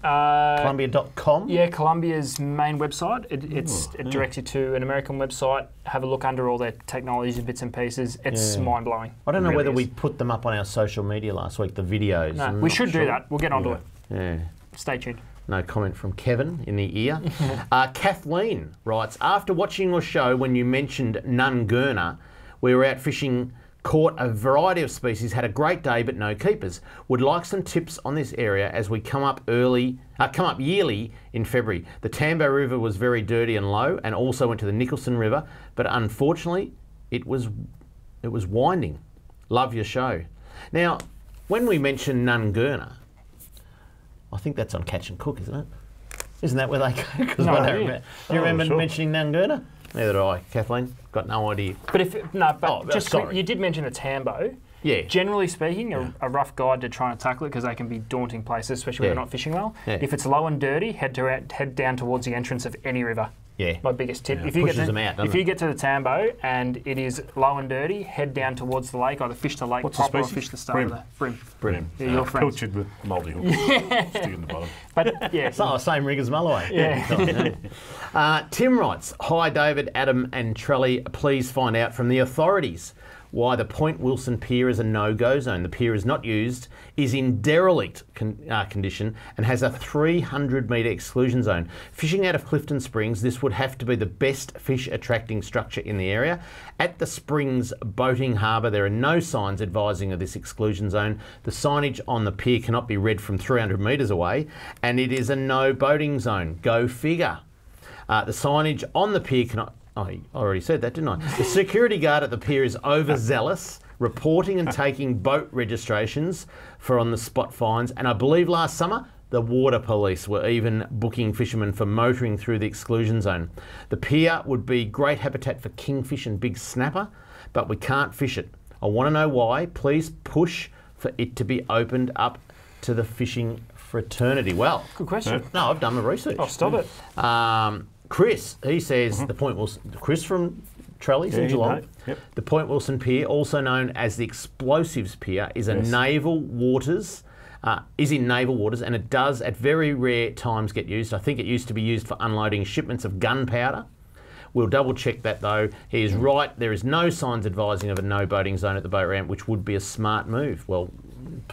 [SPEAKER 2] Columbia.com?
[SPEAKER 3] Yeah, Columbia's main website. It directs you to an American website. Have a look under all their technologies and bits and pieces. It's mind-blowing.
[SPEAKER 2] I don't know whether we put them up on our social media last week, the videos.
[SPEAKER 3] No, we should do that. We'll get onto it.
[SPEAKER 2] Yeah.
[SPEAKER 3] Stay tuned.
[SPEAKER 2] No comment from Kevin in the ear. Kathleen writes, after watching your show when you mentioned Nungurna, we were out fishing, caught a variety of species, had a great day but no keepers. Would like some tips on this area as we come up yearly in February. The Tambo River was very dirty and low, and also went to the Nicholson River, but unfortunately it was winding. Love your show. Now, when we mention Nungurna, I think that's on Catch and Cook, isn't it? Isn't that where they go? Because
[SPEAKER 3] No
[SPEAKER 2] I don't
[SPEAKER 3] idea.
[SPEAKER 2] remember. Do you remember mentioning Nungurna? Neither do I, Kathleen. Got no idea.
[SPEAKER 3] But you did mention the Tambo.
[SPEAKER 2] Yeah.
[SPEAKER 3] Generally speaking, a rough guide to trying to tackle it, because they can be daunting places, especially when you're not fishing well.
[SPEAKER 2] Yeah.
[SPEAKER 3] If it's low and dirty, head down towards the entrance of any river.
[SPEAKER 2] Yeah.
[SPEAKER 3] My biggest tip.
[SPEAKER 2] Yeah,
[SPEAKER 3] If you
[SPEAKER 2] pushes them out, doesn't
[SPEAKER 3] if
[SPEAKER 2] it?
[SPEAKER 3] you get to the Tambo and it is low and dirty, head down towards the lake. Either fish the lake proper or fish the start of the brim.
[SPEAKER 2] Brim.
[SPEAKER 3] Yeah, your friends.
[SPEAKER 4] Pilchard with multi hooks. Stick in the bottom.
[SPEAKER 3] But yeah,
[SPEAKER 2] it's not the same rig as Mulloway.
[SPEAKER 3] Yeah.
[SPEAKER 2] Tim writes, hi David, Adam and Trelly, please find out from the authorities why the Point Wilson Pier is a no-go zone. The pier is not used, is in derelict condition and has a 300-metre exclusion zone. Fishing out of Clifton Springs, this would have to be the best fish attracting structure in the area. At the Springs Boating Harbour, there are no signs advising of this exclusion zone. The signage on the pier cannot be read from 300 metres away, and it is a no boating zone. Go figure. The signage on the pier cannot... Oh, I already said that, didn't I? The security guard at the pier is overzealous, reporting and taking boat registrations for on-the-spot fines. And I believe last summer, the water police were even booking fishermen for motoring through the exclusion zone. The pier would be great habitat for kingfish and big snapper, but we can't fish it. I want to know why. Please push for it to be opened up to the fishing fraternity. Well,
[SPEAKER 3] good question.
[SPEAKER 2] No, I've done the research.
[SPEAKER 3] Oh, stop it.
[SPEAKER 2] Chris, he says the Point Wilson. Chris from Trellies in Geelong. The Point Wilson Pier, also known as the Explosives Pier, is a naval waters. Is in naval waters, and it does at very rare times get used. I think it used to be used for unloading shipments of gunpowder. We'll double check that though. He is right. There is no signs advising of a no boating zone at the boat ramp, which would be a smart move. Well,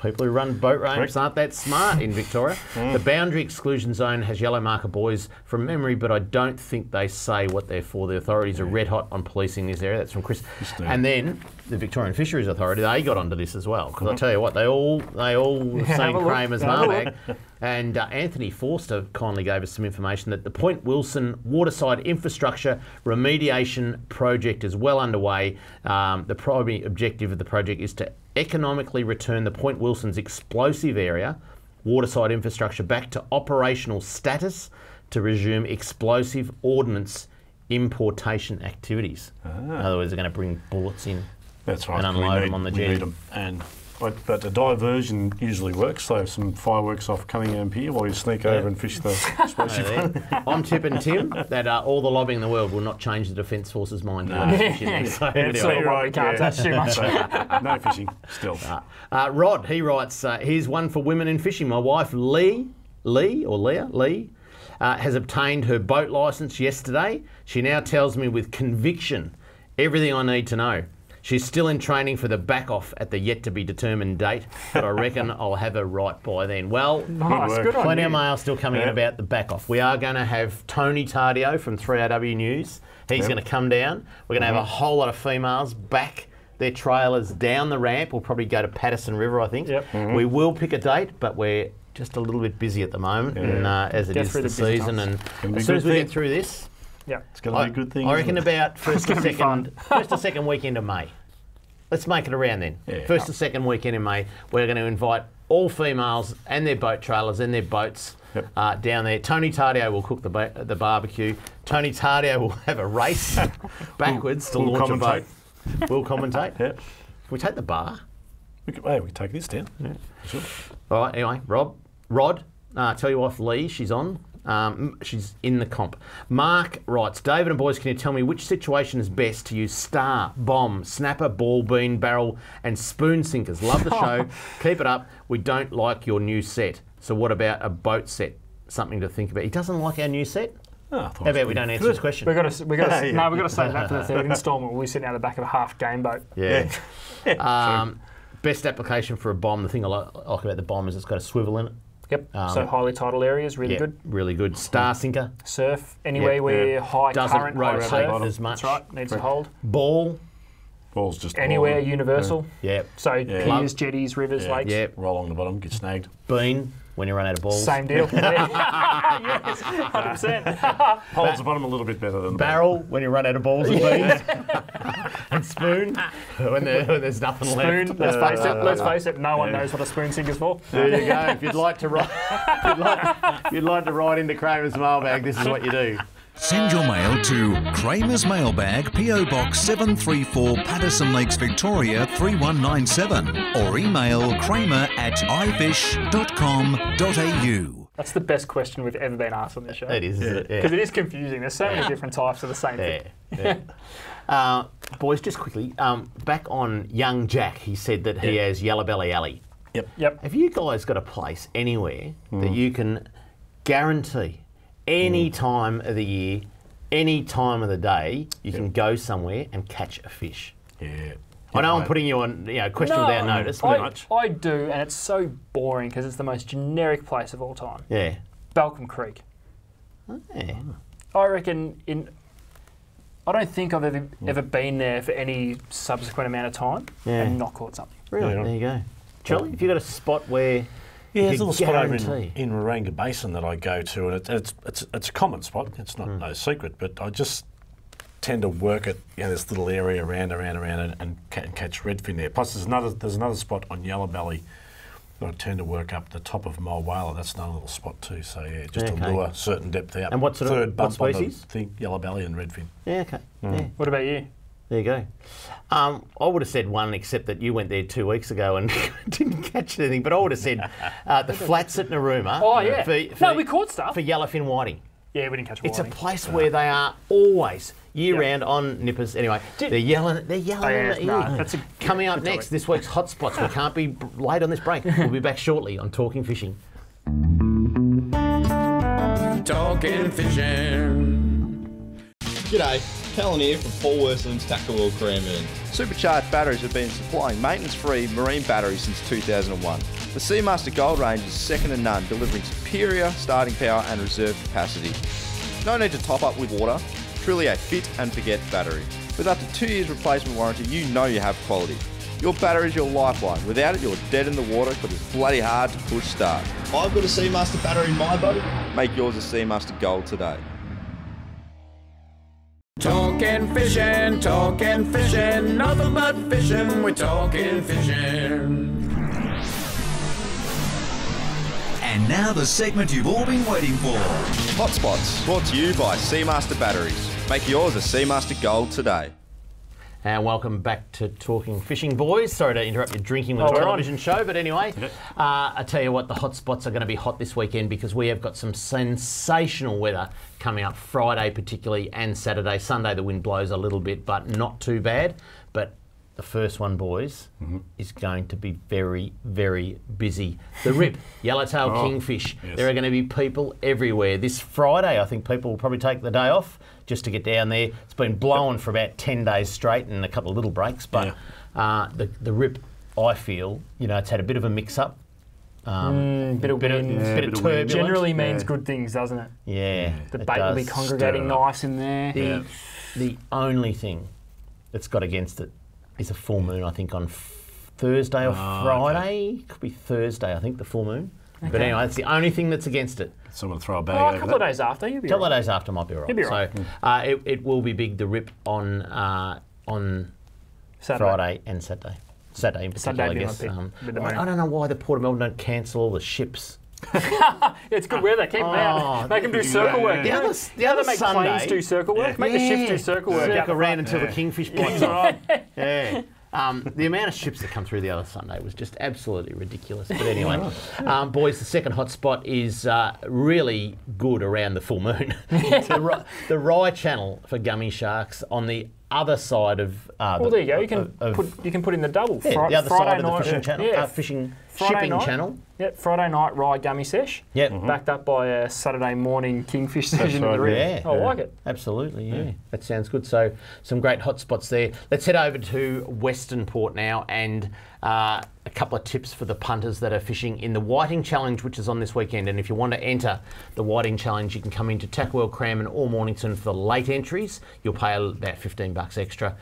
[SPEAKER 2] people who run boat ramps aren't that smart in Victoria. The boundary exclusion zone has yellow marker buoys from memory, but I don't think they say what they're for. The authorities are red hot on policing this area. That's from Chris. And then the Victorian Fisheries Authority, they got onto this as well. Because I tell you what, they all seen Kramer's mailbag. And Anthony Forster kindly gave us some information that the Point Wilson waterside infrastructure remediation project is well underway. The primary objective of the project is to economically return the Point Wilson's explosive area waterside infrastructure back to operational status to resume explosive ordnance importation activities. In other words, they're going to bring bullets in.
[SPEAKER 4] That's right.
[SPEAKER 2] And unload them on the jetty.
[SPEAKER 4] But the diversion usually works. So some fireworks off Cunningham Pier while you sneak over and fish the explosive.
[SPEAKER 2] I'm tipping Tim that all the lobbying in the world will not change the Defence Force's mind.
[SPEAKER 4] No.
[SPEAKER 3] We can't touch too much.
[SPEAKER 4] No fishing still.
[SPEAKER 2] Rod, he writes, here's one for women in fishing. My wife Leah, has obtained her boat licence yesterday. She now tells me with conviction everything I need to know. She's still in training for the back-off at the yet-to-be-determined date, but I reckon I'll have her right by then. Well,
[SPEAKER 3] good
[SPEAKER 2] plenty of mail still coming in about the back-off. We are going to have Tony Tardio from 3AW News. He's going to come down. We're going to have a whole lot of females back their trailers down the ramp. We'll probably go to Patterson River, I think. We will pick a date, but we're just a little bit busy at the moment, and as it is the season. And as soon as we get through this,
[SPEAKER 3] Yeah,
[SPEAKER 4] it's going to be a good thing.
[SPEAKER 2] I reckon about first or second weekend of May. Let's make it around then.
[SPEAKER 4] Yeah.
[SPEAKER 2] First or second weekend in May, we're going to invite all females and their boat trailers and their boats down there. Tony Tardio will cook the barbecue. Tony Tardio will have a race backwards to launch a boat. We'll commentate.
[SPEAKER 4] Yeah.
[SPEAKER 2] Can we take the bar?
[SPEAKER 4] We can take this down. Yeah, sure.
[SPEAKER 2] All right, anyway, Rod, tell you off Lee, she's on. She's in the comp. Mark writes, David and boys, can you tell me which situation is best to use star, bomb, snapper, ball, bean, barrel and spoon sinkers? Love the show. Keep it up. We don't like your new set. So what about a boat set? Something to think about. He doesn't like our new set?
[SPEAKER 3] Oh,
[SPEAKER 2] how about we don't answer this question?
[SPEAKER 3] We've got to save that for the third instalment. We'll be sitting out the back of a half game boat.
[SPEAKER 2] Yeah. Best application for a bomb. The thing I like about the bomb is it's got a swivel in it.
[SPEAKER 3] Yep. So highly tidal areas, really good.
[SPEAKER 2] Really good. Star sinker.
[SPEAKER 3] Surf anywhere where high current, high surf.
[SPEAKER 2] As much.
[SPEAKER 3] That's right. Needs to hold.
[SPEAKER 2] Ball.
[SPEAKER 4] Ball's just
[SPEAKER 3] anywhere universal.
[SPEAKER 2] Yeah.
[SPEAKER 3] So piers, jetties, rivers, lakes.
[SPEAKER 2] Yeah.
[SPEAKER 4] Roll along the bottom, get snagged.
[SPEAKER 2] Bean. When you run out of balls.
[SPEAKER 3] Same deal. Yes, 100%.
[SPEAKER 4] Holds the bottom a little bit better than the
[SPEAKER 2] barrel when you run out of balls and beans. And spoon when there's nothing left.
[SPEAKER 3] Let's face it. No one knows what a spoon sinker's for.
[SPEAKER 2] There you go. If you'd like to write into Kramer's mailbag, this is what you do.
[SPEAKER 5] Send your mail to Kramer's Mailbag, PO Box 734, Patterson Lakes, Victoria 3197, or email kramer@ifish.com.au.
[SPEAKER 3] That's the best question we've ever been asked on this show.
[SPEAKER 2] It is, isn't it?
[SPEAKER 3] Because it is confusing. There's so many different types of the same thing.
[SPEAKER 2] Boys, just quickly, back on young Jack, he said that he has Yellow Belly Alley.
[SPEAKER 3] Yep.
[SPEAKER 2] Have you guys got a place anywhere that you can guarantee any time of the year, any time of the day, you can go somewhere and catch a fish?
[SPEAKER 4] Yeah.
[SPEAKER 2] I know I'm putting you on question without notice.
[SPEAKER 3] I do, and it's so boring because it's the most generic place of all time.
[SPEAKER 2] Yeah.
[SPEAKER 3] Balcombe Creek.
[SPEAKER 2] Yeah.
[SPEAKER 3] I reckon I don't think I've ever been there for any subsequent amount of time and not caught something.
[SPEAKER 2] Really? There you go. Charlie, have you got a spot where
[SPEAKER 4] there's a little spot over in Waranga Basin that I go to, and it's a common spot. It's not no secret, but I just tend to work at this little area around and catch redfin there. Plus, there's another spot on Yellow Belly that I tend to work up the top of Mulwala. That's another little spot too. So just to lure certain depth out.
[SPEAKER 2] And what species?
[SPEAKER 4] Yellow Belly and redfin.
[SPEAKER 2] Yeah, okay. Yeah.
[SPEAKER 3] What about you?
[SPEAKER 2] There you go. I would have said one, except that you went there 2 weeks ago and didn't catch anything. But I would have said the flats at Narooma.
[SPEAKER 3] Oh, yeah. We caught stuff.
[SPEAKER 2] For yellowfin whiting.
[SPEAKER 3] Yeah, we didn't catch whiting.
[SPEAKER 2] It's a place where they are always, year-round, on nippers. Anyway, they're yelling in the ear. Coming up next, this week's Hotspots. We can't be late on this break. We'll be back shortly on Talking Fishing.
[SPEAKER 1] Talking Fishing.
[SPEAKER 16] G'day. Callan here from Paul Worson's Tackle World Cranbourne.
[SPEAKER 17] Supercharged batteries have been supplying maintenance-free marine batteries since 2001. The Seamaster Gold range is second to none, delivering superior starting power and reserve capacity. No need to top up with water, truly a fit and forget battery. With up to 2 years replacement warranty, you know you have quality. Your battery is your lifeline. Without it, you're dead in the water because it's bloody hard to push start.
[SPEAKER 16] I've got a Seamaster battery in my boat.
[SPEAKER 17] Make yours a Seamaster Gold today.
[SPEAKER 1] Talking fishing, nothing but fishing, we're talking fishing.
[SPEAKER 5] And now the segment you've all been waiting for.
[SPEAKER 17] Hotspots, brought to you by Seamaster Batteries. Make yours a Seamaster Gold today.
[SPEAKER 2] And welcome back to Talking Fishing, boys. Sorry to interrupt your drinking with a television show, but anyway, I tell you what, the hotspots are going to be hot this weekend because we have got some sensational weather coming up Friday particularly and Saturday. Sunday the wind blows a little bit, but not too bad. But the first one, boys, is going to be very, very busy. The Rip, yellowtail kingfish. Yes. There are going to be people everywhere. This Friday, I think people will probably take the day off just to get down there. It's been blowing for about 10 days straight and a couple of little breaks, but the Rip, I feel, it's had a bit of a mix-up.
[SPEAKER 3] Bit of turbulence. Generally means good things, doesn't it?
[SPEAKER 2] Yeah.
[SPEAKER 3] The bait will be congregating nice in there.
[SPEAKER 2] The only thing that's got against it is a full moon, I think, on Thursday or Friday. Okay. Could be Thursday, I think, the full moon. But anyway, that's the only thing that's against it.
[SPEAKER 4] Someone throw a bag
[SPEAKER 3] Oh,
[SPEAKER 4] over
[SPEAKER 3] a couple of days after, you'll be
[SPEAKER 2] A couple
[SPEAKER 3] right.
[SPEAKER 2] of days after might be all right.
[SPEAKER 3] You'll be right.
[SPEAKER 2] So it will be big, the rip on
[SPEAKER 3] Saturday.
[SPEAKER 2] Friday and Saturday. Saturday in particular,
[SPEAKER 3] Saturday
[SPEAKER 2] I guess.
[SPEAKER 3] with the moon.
[SPEAKER 2] I don't know why the Port of Melbourne don't cancel all the ships.
[SPEAKER 3] It's good weather. Keep them out. Make them do circle work.
[SPEAKER 2] The other
[SPEAKER 3] They make
[SPEAKER 2] Sunday,
[SPEAKER 3] planes do circle work. Make the ships do circle work.
[SPEAKER 2] Circle around until the kingfish bites off.
[SPEAKER 3] Right.
[SPEAKER 2] Yeah. The amount of ships that come through the other Sunday was just absolutely ridiculous. But anyway, boys, the second hot spot is really good around the full moon. the Rye Channel for gummy sharks on the other side of.
[SPEAKER 3] Well, there you go. You can put in the double.
[SPEAKER 2] Yeah, the other
[SPEAKER 3] Friday
[SPEAKER 2] side of the
[SPEAKER 3] night,
[SPEAKER 2] fishing channel, shipping channel.
[SPEAKER 3] Yep, Friday night rye gummy sesh.
[SPEAKER 2] Yep.
[SPEAKER 3] Backed up by a Saturday morning kingfish session in the river.
[SPEAKER 2] Yeah.
[SPEAKER 3] I like it.
[SPEAKER 2] Absolutely, yeah. That sounds good. So some great hot spots there. Let's head over to Western Port now and a couple of tips for the punters that are fishing in the Whiting Challenge, which is on this weekend. And if you want to enter the Whiting Challenge, you can come into Tackwell, Cranbourne or Mornington for the late entries. You'll pay about $15 extra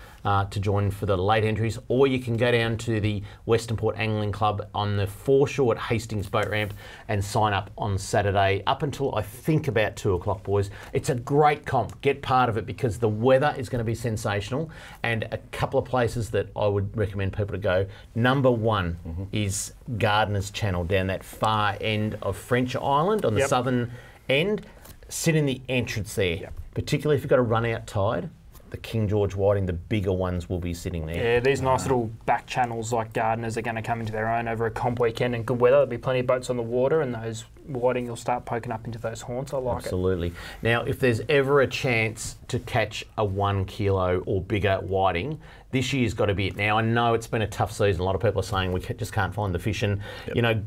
[SPEAKER 2] to join for the late entries, or you can go down to the Western Port Angling Club on the foreshore at Hastings Boat Ramp and sign up on Saturday up until I think about 2 o'clock, boys. It's a great comp. Get part of it because the weather is going to be sensational, and a couple of places that I would recommend people to go. Number one is Gardiner's Channel down that far end of French Island on the southern end. Sit in the entrance there, particularly if you've got a run out tide. The King George whiting, the bigger ones will be sitting there.
[SPEAKER 3] Yeah, these nice little back channels like Gardeners are going to come into their own over a comp weekend and good weather. There'll be plenty of boats on the water, and those whiting will start poking up into those haunts. I like it.
[SPEAKER 2] Absolutely. Now, if there's ever a chance to catch a 1 kilo or bigger whiting, this year's got to be it. Now, I know it's been a tough season. A lot of people are saying we just can't find the fish. And, you know,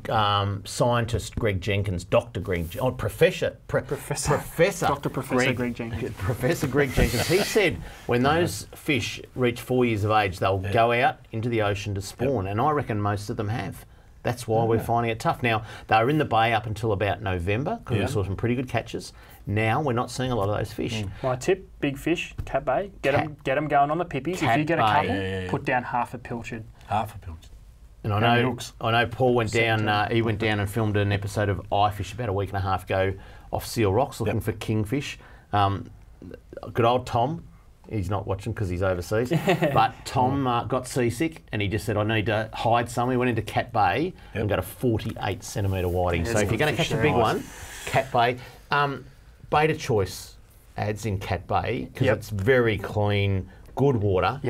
[SPEAKER 2] scientist Greg Jenkins, Dr. Greg, Professor Greg Jenkins. Professor Greg Jenkins, he said when those fish reach 4 years of age, they'll go out into the ocean to spawn. And I reckon most of them have. That's why we're finding it tough. Now, they were in the bay up until about November because we saw some pretty good catches. Now we're not seeing a lot of those fish.
[SPEAKER 3] My tip, big fish, Cat Bay, get them going on the pippies. If you get a couple, put down half a pilchard.
[SPEAKER 4] Half a pilchard.
[SPEAKER 2] And I know Paul went down, he went down and filmed an episode of iFish about a week and a half ago off Seal Rocks looking for kingfish. Good old Tom. He's not watching because he's overseas. But Tom got seasick and he just said, I need to hide somewhere. He went into Cat Bay and got a 48 centimetre whiting. So if you're going to catch a big one, Cat Bay. Bait of choice adds in Cat Bay because it's very clean, good water.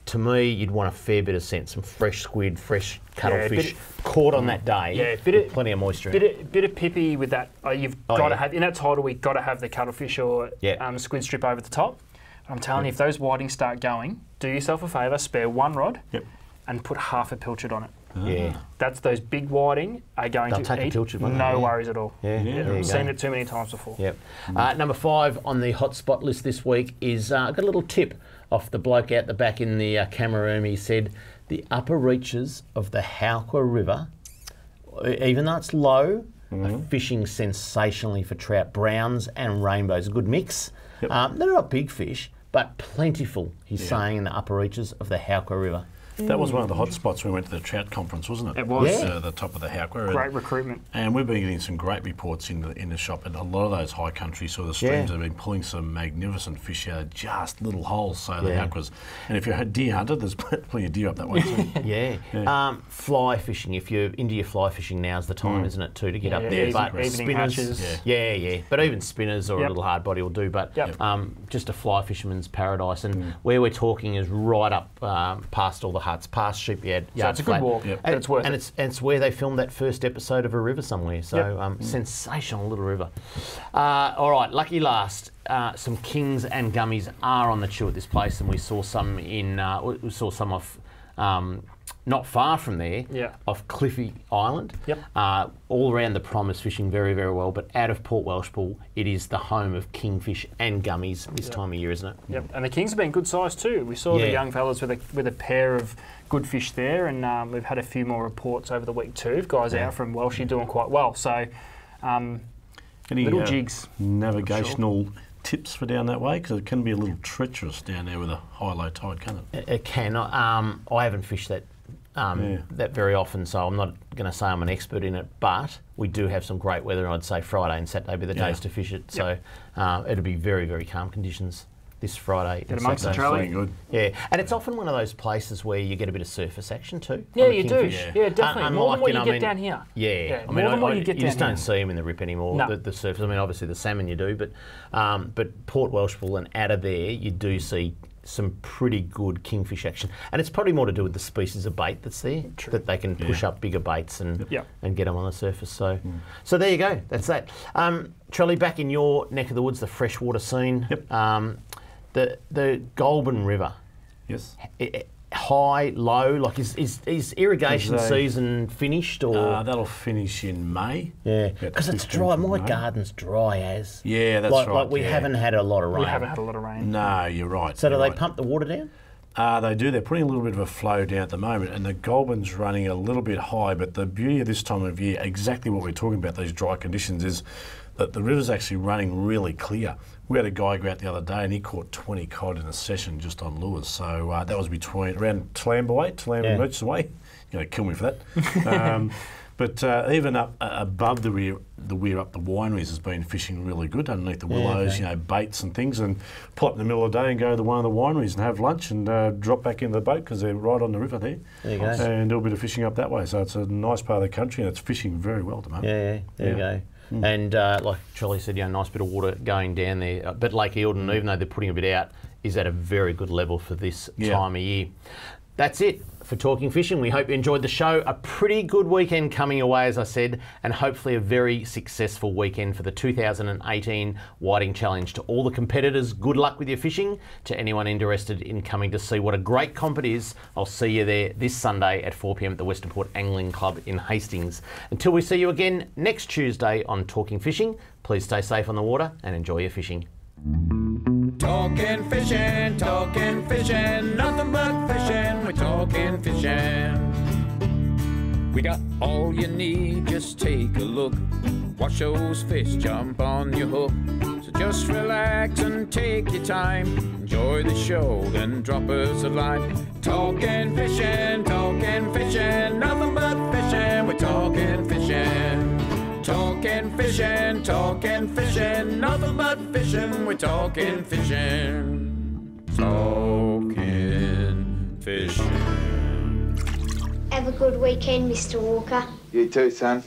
[SPEAKER 2] To me, you'd want a fair bit of scent, some fresh squid, fresh cuttlefish caught on that day. Yeah, plenty of moisture.
[SPEAKER 3] Bit of pippy with that. You've got to have in that tidal week. Got to have the cuttlefish or squid strip over the top. I'm telling you, if those whitings start going, do yourself a favour, spare one rod and put half a pilchard on it.
[SPEAKER 2] Yeah.
[SPEAKER 3] That's those big whiting are going
[SPEAKER 2] They'll
[SPEAKER 3] to
[SPEAKER 2] take
[SPEAKER 3] eat.
[SPEAKER 2] A pilchard, won't
[SPEAKER 3] no
[SPEAKER 2] they?
[SPEAKER 3] worries at all. I've seen it too many times before.
[SPEAKER 2] Yep. Number 5 on the hotspot list this week is, I've got a little tip off the bloke out the back in the camera room. He said, the upper reaches of the Hauka River, even though it's low, are fishing sensationally for trout, browns and rainbows. A good mix. They're not big fish, but plentiful, he's saying, in the upper reaches of the Hauka River.
[SPEAKER 4] That was one of the hot spots when we went to the trout conference, wasn't it?
[SPEAKER 3] It was.
[SPEAKER 4] The top of the Hauka.
[SPEAKER 3] Great recruitment.
[SPEAKER 4] And we've been getting some great reports in the shop, and a lot of those high country sort of streams have been pulling some magnificent fish out of just little holes. So the Haukas, and if you're a deer hunter, there's plenty of deer up that way too.
[SPEAKER 2] Fly fishing. If you're into your fly fishing, now's the time, isn't it, too, to get up there? But spinners, but even spinners or a little hard body will do. But just a fly fisherman's paradise, and where we're talking is right up past all the huts, past Sheepyard.
[SPEAKER 3] So it's a good walk.
[SPEAKER 2] And
[SPEAKER 3] it's worth
[SPEAKER 2] it. And it's where they filmed that first episode of A River Somewhere. So sensational little river. All right, lucky last. Some kings and gummies are on the chew at this place, and we saw some off. Not far from there, off Cliffy Island. All around the Promise, fishing very, very well. But out of Port Welshpool, it is the home of kingfish and gummies this time of year, isn't it?
[SPEAKER 3] Yep, and the kings have been good size too. We saw the young fellas with a pair of good fish there, and we've had a few more reports over the week too. Guys out from Welshie doing quite well. So, little jigs.
[SPEAKER 4] Navigational tips for down that way, because it can be a little treacherous down there with a high-low tide, can't it?
[SPEAKER 2] It can. I haven't fished that that very often, so I'm not going to say I'm an expert in it, but we do have some great weather. I'd say Friday and Saturday be the days to fish it. So it'll be very, very calm conditions this Friday.
[SPEAKER 3] Get amongst the trolley.
[SPEAKER 4] Good.
[SPEAKER 2] Yeah, and it's often one of those places where you get a bit of surface action too.
[SPEAKER 3] Yeah, you do.
[SPEAKER 2] Kingfish.
[SPEAKER 3] Yeah, definitely. More than what you get
[SPEAKER 2] mean,
[SPEAKER 3] down here.
[SPEAKER 2] Yeah, I
[SPEAKER 3] more than what you get
[SPEAKER 2] you
[SPEAKER 3] down
[SPEAKER 2] just don't
[SPEAKER 3] here.
[SPEAKER 2] see them in the rip anymore.
[SPEAKER 3] No.
[SPEAKER 2] The surface. I mean, obviously the salmon you do, but Port Welshpool and out of there you do see some pretty good kingfish action, and it's probably more to do with the species of bait that's there.
[SPEAKER 3] True.
[SPEAKER 2] That they can push up bigger baits and get them on the surface. So, so there you go. That's that. Charlie, back in your neck of the woods, the freshwater scene.
[SPEAKER 4] Yep.
[SPEAKER 2] The Goulburn River.
[SPEAKER 4] Yes.
[SPEAKER 2] High, low, like is irrigation season finished or?
[SPEAKER 4] That'll finish in May.
[SPEAKER 2] Yeah, because it's dry. My garden's dry as.
[SPEAKER 4] Yeah, that's
[SPEAKER 2] like,
[SPEAKER 4] right.
[SPEAKER 2] Like we haven't had a lot of rain.
[SPEAKER 3] We haven't had a lot of rain.
[SPEAKER 4] No, you're right.
[SPEAKER 2] So do they pump the water down?
[SPEAKER 4] They do. They're putting a little bit of a flow down at the moment, and the Goulburn's running a little bit high. But the beauty of this time of year, exactly what we're talking about, these dry conditions, is that the river's actually running really clear. We had a guy go out the other day and he caught 20 cod in a session just on lures. So that was around Toowoomba Merchants Way. You're going to kill me for that. But even up above the weir up the wineries has been fishing really good underneath the willows, baits and things, and pull up in the middle of the day and go to one of the wineries and have lunch and drop back into the boat because they're right on the river there.
[SPEAKER 2] There you go.
[SPEAKER 4] And do a bit of fishing up that way. So it's a nice part of the country and it's fishing very well at the moment.
[SPEAKER 2] Yeah, there you go. And like Charlie said, nice bit of water going down there. But Lake Eildon, even though they're putting a bit out, is at a very good level for this time of year. That's it for Talking Fishing. We hope you enjoyed the show. A pretty good weekend coming your way, as I said, and hopefully a very successful weekend for the 2018 Whiting Challenge. To all the competitors, good luck with your fishing. To anyone interested in coming to see what a great comp it is, I'll see you there this Sunday at 4 p.m. at the Western Port Angling Club in Hastings. Until we see you again next Tuesday on Talking Fishing, please stay safe on the water and enjoy your fishing.
[SPEAKER 1] Talking fishing, nothing but fishing, we're talking fishing. We got all you need, just take a look. Watch those fish jump on your hook. So just relax and take your time. Enjoy the show, then drop us a line. Talking fishing, nothing but fishing, we're talking fishing. Talking fishing, nothing but fishing, we're talking fishing. Talking fishing.
[SPEAKER 6] Have a good weekend, Mr. Walker.
[SPEAKER 18] You too, son.